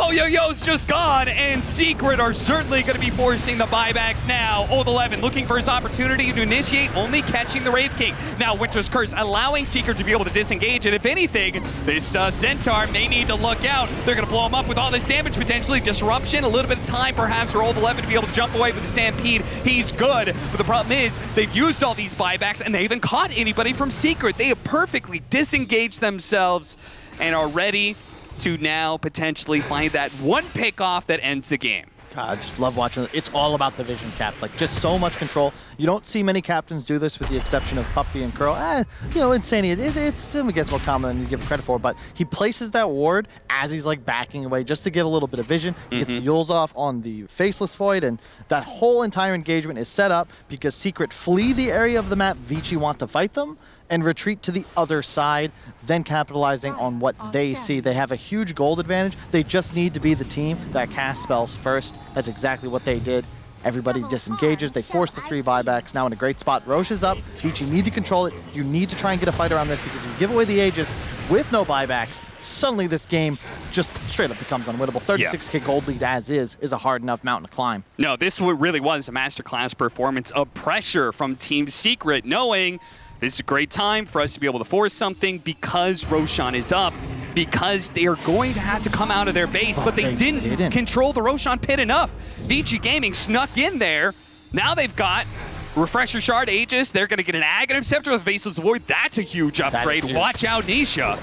Yo-Yo's just gone, and Secret are certainly going to be forcing the buybacks now. Old 11 looking for his opportunity to initiate, only catching the Wraith King. Now Winter's Curse allowing Secret to be able to disengage, and if anything, this Centaur may need to look out. They're going to blow him up with all this damage, potentially disruption, a little bit of time perhaps for Old 11 to be able to jump away with the Stampede. He's good, but the problem is they've used all these buybacks, and they haven't caught anybody from Secret. They have perfectly disengaged themselves and are ready to now potentially find that one pick off that ends the game. God, I just love watching it. It's all about the vision, Cap. Like, just so much control. You don't see many captains do this with the exception of Puppy and Curl. You know, Insanity, it's I guess more common than you give credit for, but he places that ward as he's, like, backing away just to get a little bit of vision. He gets the Yules off on the Faceless Void, and that whole entire engagement is set up because Secret flee the area of the map Vici want to fight them, and retreat to the other side, then capitalizing on what they see. They have a huge gold advantage. They just need to be the team that casts spells first. That's exactly what they did. Everybody disengages. They force the 3 buybacks. Now in a great spot. Roche is up. Vici, you need to control it. You need to try and get a fight around this, because if you give away the Aegis with no buybacks, suddenly this game just straight up becomes unwinnable. 36k gold lead as is a hard enough mountain to climb. No, this really was a masterclass performance of pressure from Team Secret, knowing this is a great time for us to be able to force something because Roshan is up, because they are going to have to come out of their base, but they didn't control the Roshan pit enough. Vici Gaming snuck in there. Now they've got Refresher Shard, Aegis. They're going to get an Aghanim Scepter with Faceless Void. That's a huge upgrade. Huge. Watch out, Nisha.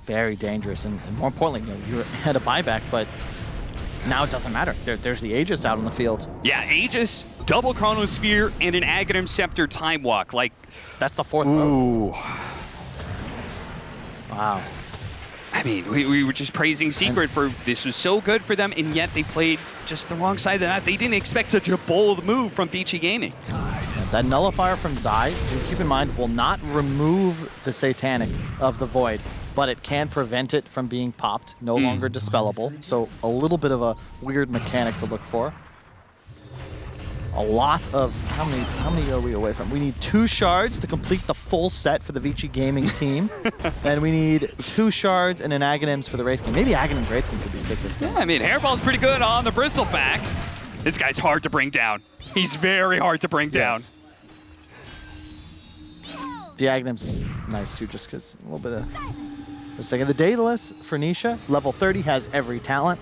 Very dangerous, and more importantly, you know, you're ahead of buyback, but now it doesn't matter. There's the Aegis out on the field. Yeah, Aegis, double Chronosphere, and an Aghanim Scepter Time Walk. Like, that's the 4th ooh. Mode. Wow. I mean, we were just praising Secret for this was so good for them, and yet they played just the wrong side of that. They didn't expect such a bold move from Vici Gaming. That Nullifier from Zai, keep in mind, will not remove the Satanic of the Void, but it can prevent it from being popped, no longer dispellable. So a little bit of a weird mechanic to look for. A lot of, how many are we away from? We need 2 shards to complete the full set for the Vici Gaming team. And we need 2 shards and an Aghanims for the Wraith King. Maybe Aghanim Wraith King could be sick this game. Yeah, I mean, Hairball's pretty good on the Bristleback. This guy's hard to bring down. He's very hard to bring down. The Aghanims is nice too, just because a little bit of... Just taking the Daedalus for Nisha. Level 30 has every talent.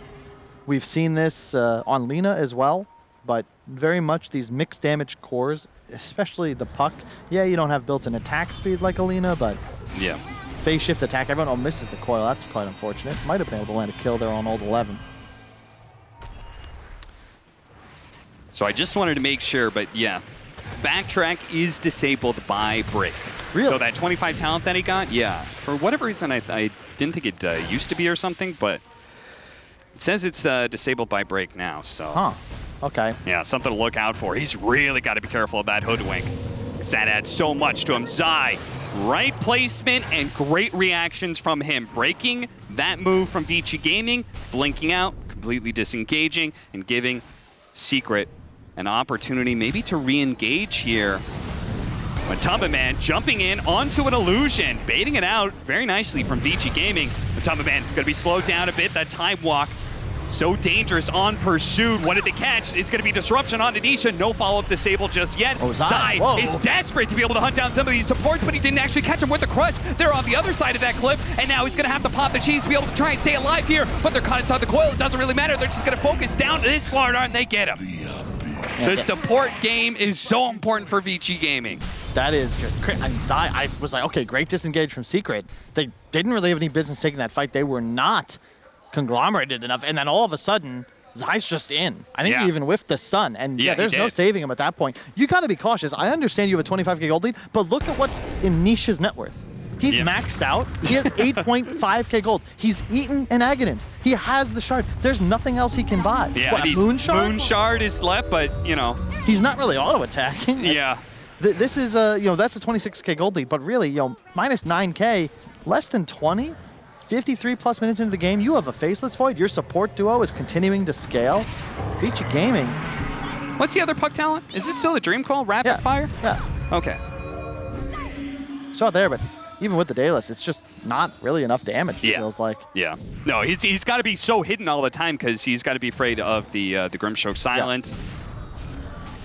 We've seen this on Lina as well, but very much these mixed damage cores, especially the Puck. Yeah, you don't have built-in attack speed like Alina, but yeah, phase shift attack. Everyone misses the coil. That's quite unfortunate. Might have been able to land a kill there on Old 11. So I just wanted to make sure, but yeah, backtrack is disabled by Brick. Really? So that 25 talent that he got, yeah. For whatever reason, I didn't think it used to be or something, but it says it's disabled by Break now, so. Huh. Okay. Yeah, something to look out for. He's really got to be careful of that Hoodwink, because that adds so much to him. Zai, right placement and great reactions from him. Breaking that move from Vici Gaming, blinking out, completely disengaging, and giving Secret an opportunity maybe to re-engage here. Matumba Man jumping in onto an illusion, baiting it out very nicely from Vici Gaming. Matumba Man going to be slowed down a bit. That time walk, so dangerous on pursuit. What did they catch? It's going to be disruption on Nisha. No follow-up disabled just yet. Oh, Zai is desperate to be able to hunt down some of these supports, but he didn't actually catch him with the crush. They're on the other side of that cliff, and now he's going to have to pop the cheese to be able to try and stay alive here, but they're caught inside the coil. It doesn't really matter. They're just going to focus down to this Slardar, and they get him. The support game is so important for Vici Gaming. That is just crazy. I mean, Zai, I was like, okay, great disengage from Secret. They didn't really have any business taking that fight. They were not conglomerated enough. And then all of a sudden, Zai's just in. I think he even whiffed the stun. And yeah, there's no saving him at that point. You got to be cautious. I understand you have a 25k gold lead, but look at what's in Nisha's net worth. He's maxed out. He has 8.5k gold. He's eaten an Aghanims. He has the shard. There's nothing else he can buy. Yeah, what, Moon Shard? Moon Shard is left, but, you know. He's not really auto-attacking. Yeah. This is, you know, that's a 26k gold lead, but really, you know, minus 9k, less than 20, 53 plus minutes into the game, you have a Faceless Void. Your support duo is continuing to scale. Vici Gaming. What's the other Puck talent? Is it still the Dream Call? Rapid Fire? Yeah. Okay. Saw it there, but even with the Daedalus, it's just not really enough damage, it feels like. Yeah. No, he's got to be so hidden all the time because he's got to be afraid of the Grimstroke Silence.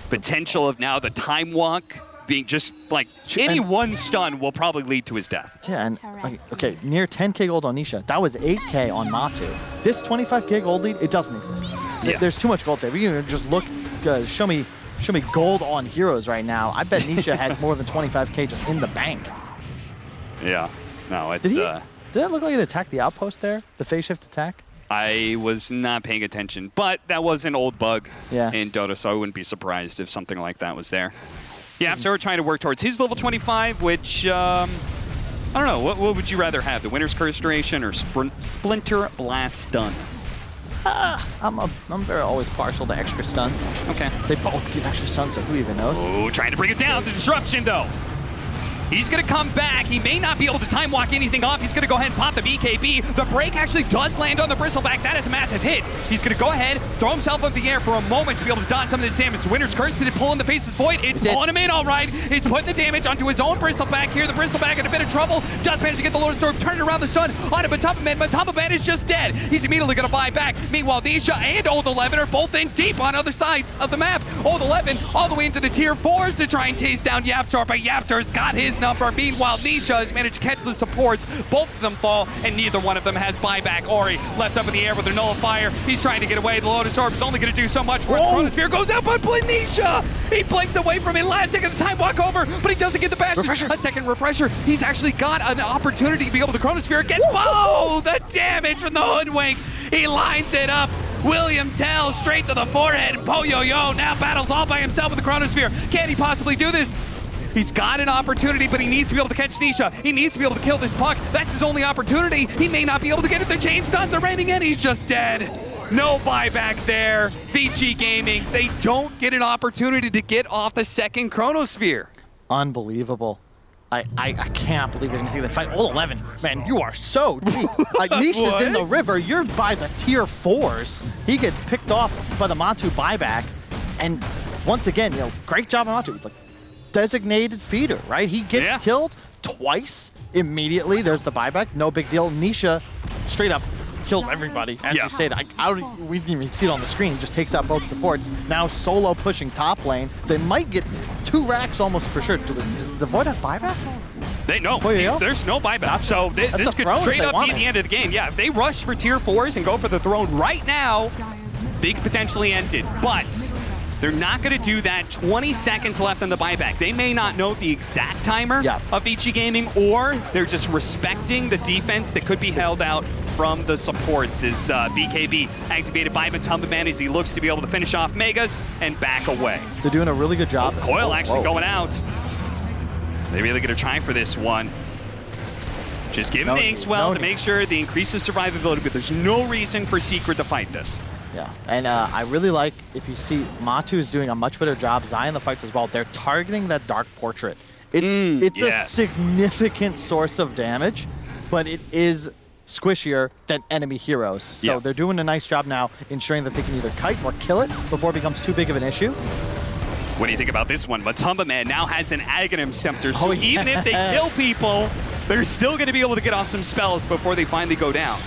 Potential of now the Time Walk being just like any one stun will probably lead to his death. Yeah, and like, okay, near 10k gold on Nisha. That was 8k on Matu. This 25k gold lead, it doesn't exist. There's too much gold save. You can just look, show me gold on heroes right now. I bet Nisha has more than 25k just in the bank. Yeah. No, it's... Did that look like it attacked the outpost there? The phase shift attack? I was not paying attention, but that was an old bug in Dota, so I wouldn't be surprised if something like that was there. Yeah, so we're trying to work towards his level 25, which, I don't know, what would you rather have, the Winter's Curse duration or Splinter Blast Stun? I'm very always partial to extra stuns. Okay. They both give extra stuns, so who even knows? Oh, trying to bring it down, the disruption though. He's going to come back. He may not be able to time walk anything off. He's going to go ahead and pop the BKB. The break actually does land on the Bristleback. That is a massive hit. He's going to go ahead, throw himself up in the air for a moment to be able to dodge some of the damage. Winter's Curse, did it pull in the Face's Void? It's pulling him in all right. He's putting the damage onto his own Bristleback here. The Bristleback in a bit of trouble. Does manage to get the Lord Storm turned around the sun onto Matamba Man. Matamba Man is just dead. He's immediately going to buy back. Meanwhile, Nisha and Old 11 are both in deep on other sides of the map. Old 11 all the way into the tier 4s to try and chase down Yapzor, but Yapzor's got his number. Meanwhile, Nisha has managed to catch the supports. Both of them fall, and neither one of them has buyback. Ori left up in the air with a nullifier. He's trying to get away. The Lotus Orb is only going to do so much for the Chronosphere. Goes out, but Nisha! He blinks away from it. Last second of time walk over, but he doesn't get the bash. A second refresher. He's actually got an opportunity to be able to Chronosphere again. Whoa! The damage from the Hoodwink. He lines it up. William Tell straight to the forehead. Po-Yo-Yo now battles all by himself with the Chronosphere. Can he possibly do this? He's got an opportunity, but he needs to be able to catch Nisha. He needs to be able to kill this puck. That's his only opportunity. He may not be able to get it. The chain stuns are raining in. He's just dead. No buyback there. Vici Gaming, they don't get an opportunity to get off the second Chronosphere. Unbelievable. I can't believe you're going to see the fight. All 11, man, you are so deep. Like, Nisha's in the river. You're by the tier 4s. He gets picked off by the Matu buyback. And once again, you know, great job on Matu. It's like, designated feeder, right? He gets killed twice immediately. There's the buyback, no big deal. Nisha straight up kills everybody, as you stated. We didn't even see it on the screen. He just takes out both supports. Now solo pushing top lane. They might get 2 racks almost for sure. Does the Void have buyback? There's no buyback. So this could straight up be the end of the game. Yeah, if they rush for tier 4s and go for the throne right now, they could potentially end it. But they're not going to do that. 20 seconds left on the buyback. They may not know the exact timer of Vici Gaming, or they're just respecting the defense that could be held out from the supports. Is BKB activated by Matamba Man as he looks to be able to finish off Megas and back away. They're doing a really good job. Coil actually going out. They're really going to try for this one. Just give him the Inkswell to make sure the increases survivability, but there's no reason for Secret to fight this. Yeah, and I really like, if you see, Matu is doing a much better job. Zion the fights as well. They're targeting that Dark Portrait. It's a significant source of damage, but it is squishier than enemy heroes. So they're doing a nice job now ensuring that they can either kite or kill it before it becomes too big of an issue. What do you think about this one? Matamba Man now has an Aghanim Scepter, so even if they kill people, they're still going to be able to get off some spells before they finally go down.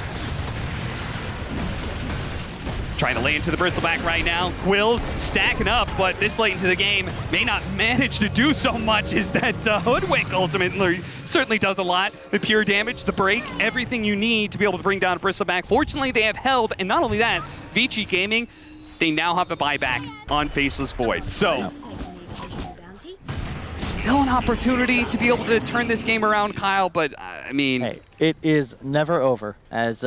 Trying to lay into the Bristleback right now. Quill's stacking up, but this late into the game may not manage to do so much. Is that Hoodwink ultimately certainly does a lot. The pure damage, the break, everything you need to be able to bring down a Bristleback. Fortunately, they have held, and not only that, Vici Gaming, they now have a buyback on Faceless Void. So, still an opportunity to be able to turn this game around, Kyle, but I mean... Hey, it is never over as...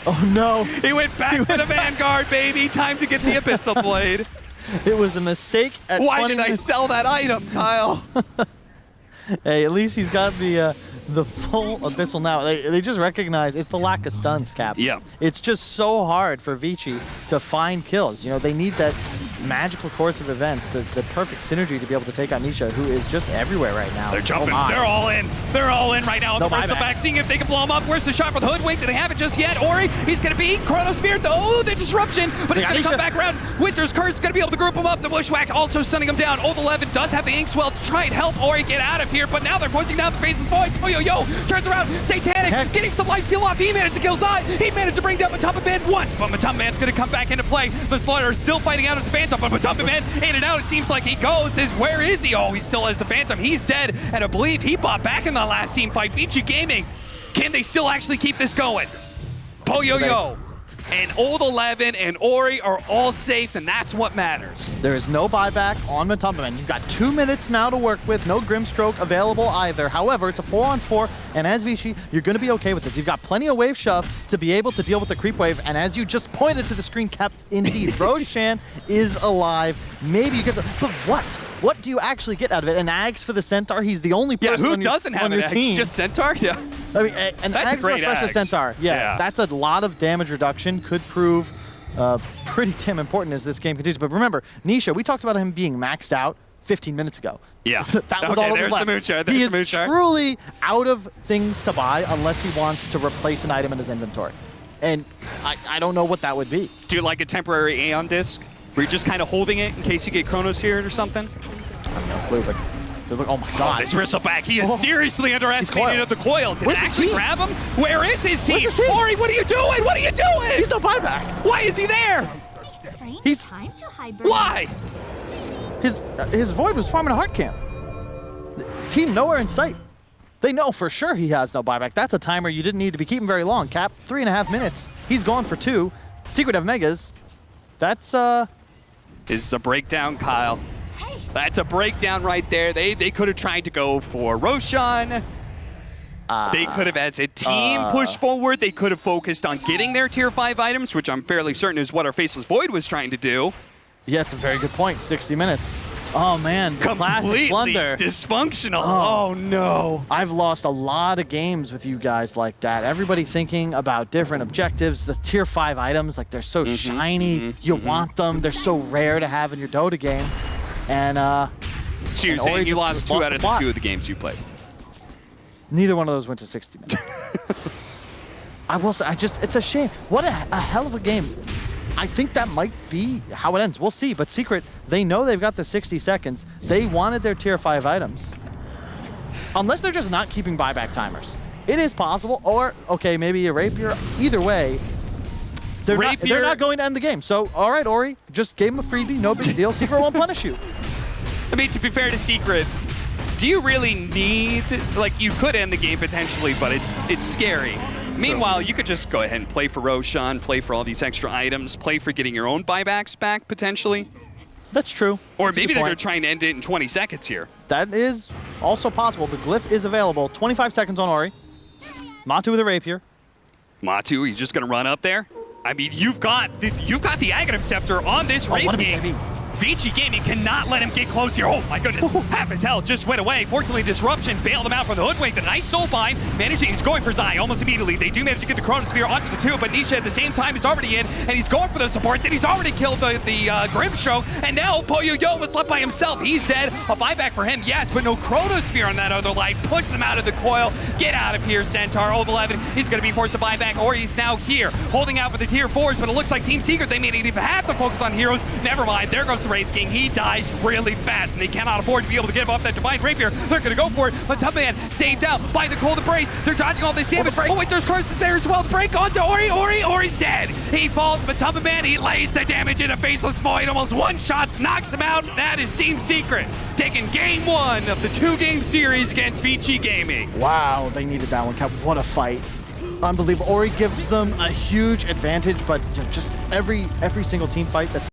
Oh no! He went back for the Vanguard, baby! Time to get the Abyssal Blade. It was a mistake at Why did I sell that item, Kyle? Hey, at least he's got the full Abyssal now. They just recognize it's the lack of stuns, Cap. Yeah. It's just so hard for Vici to find kills. You know, they need that magical course of events, the perfect synergy to be able to take on Nisha, who is just everywhere right now. They're jumping. They're all in. They're all in right now on the first back, seeing if they can blow him up. Where's the shot for the Hoodwink? Do they have it just yet? Ori, he's going to beat Chronosphere. Oh, the disruption, but he's going to come back around. Winter's Curse is going to be able to group him up. The Bushwhack also sending him down. Old 11 does have the Inkswell to try and help Ori get out of here, but now they're forcing down the Faceless Void. Oh, yo, turns around. Satanic getting some life steal off. He managed to kill Zai. He managed to bring down Matumba Man once, but Matumba Man's going to come back into play. The Slaughter is still fighting out as the Phantom, but Matumba Man in and out. It seems like he goes. Where is he? Oh, he still has the Phantom. He's dead, and I believe he bought back in the last team fight. Vici Gaming, can they still actually keep this going? Poyo and Old 11 and Ori are all safe, and that's what matters. There is no buyback on Matumba Man. You've got 2 minutes now to work with. No Grimstroke available either. However, it's a 4-on-4, and as Vici, you're going to be okay with this. You've got plenty of wave shove to be able to deal with the creep wave, and as you just pointed to the screen cap, indeed, Roshan is alive. Maybe you get some, but what? What do you actually get out of it? An Ags for the Centaur? He's the only person who on your, doesn't have on an your Ags? team. Just Centaur? Yeah. I mean, an Ags refresher Centaur. Yeah, that's a lot of damage reduction. Could prove pretty damn important as this game continues. But remember, Nisha, we talked about him being maxed out 15 minutes ago. Yeah. That was all that was left. He is truly out of things to buy unless he wants to replace an item in his inventory. And I don't know what that would be. Do you like a temporary Aeon disc? Where you're just kind of holding it in case you get Chronos here or something? I have no clue, but oh my god. This Bristleback, he is seriously underestimated the coil. Did it actually grab him? Where is his team? Ori, what are you doing? What are you doing? He's no buyback. Why is he there? Why? His Void was farming a heart camp. Team nowhere in sight. They know for sure he has no buyback. That's a timer you didn't need to be keeping very long. Cap, 3.5 minutes. He's gone for 2. Secret of Megas. That's This is a breakdown, Kyle. That's a breakdown right there. They could have tried to go for Roshan. They could have, as a team, pushed forward. They could have focused on getting their tier 5 items, which I'm fairly certain is what our Faceless Void was trying to do. Yeah, it's a very good point. 60 minutes. Oh, man. The classic blunder. Dysfunctional. Oh, no. I've lost a lot of games with you guys like that. Everybody thinking about different objectives. The tier 5 items, like, they're so shiny. You want them. They're so rare to have in your Dota game. And, so you're saying you lost 2 out of the 2 of the games you played? Neither one of those went to 60 minutes. I will say, it's a shame. What a hell of a game. I think that might be how it ends. We'll see. But Secret, they know they've got the 60 seconds. They wanted their tier 5 items. Unless they're just not keeping buyback timers. It is possible. Or, okay, maybe a Rapier. Either way, they're not going to end the game. So, all right, Ori, just gave him a freebie. No big deal. Secret won't punish you. I mean, to be fair to Secret, do you really need, like, you could end the game potentially, but it's scary. Meanwhile, you could just go ahead and play for Roshan, play for all these extra items, play for getting your own buybacks back, potentially. That's true. Or maybe they're trying to end it in 20 seconds here. That is also possible. The glyph is available. 25 seconds on Ori. Matu with a Rapier. Matu, he's just going to run up there? I mean, you've got the Aghanim Scepter on this raid game. Vici Gaming cannot let him get close here. Oh my goodness, half his health just went away. Fortunately, Disruption bailed him out from the Hoodwink. The nice soul bind, he's going for Zai almost immediately. They do manage to get the Chronosphere onto the 2, but Nisha at the same time is already in, and he's going for the supports, and he's already killed the Grimstroke, and now Poyo was left by himself. He's dead. A buyback for him, yes, but no Chronosphere on that other life. Puts them out of the coil. Get out of here, Centaur. Old 11, he's going to be forced to buy back, or he's now here, holding out for the tier 4s, but it looks like Team Secret, they may not even have to focus on heroes. Never mind, there goes the Wraith King. He dies really fast, and they cannot afford to be able to give up that Divine Rapier. They're going to go for it, but Tubman saved out by the Cold Embrace. They're dodging all this damage. Oh, wait, there's Curses there as well. The break onto Ori. Ori's dead. He falls, but Tubman, he lays the damage in a Faceless Void. Almost one-shots, knocks him out. That is Team Secret taking game 1 of the 2-game series against Vici Gaming. Wow, they needed that one, Cap. What a fight. Unbelievable. Ori gives them a huge advantage, but just every single team fight that's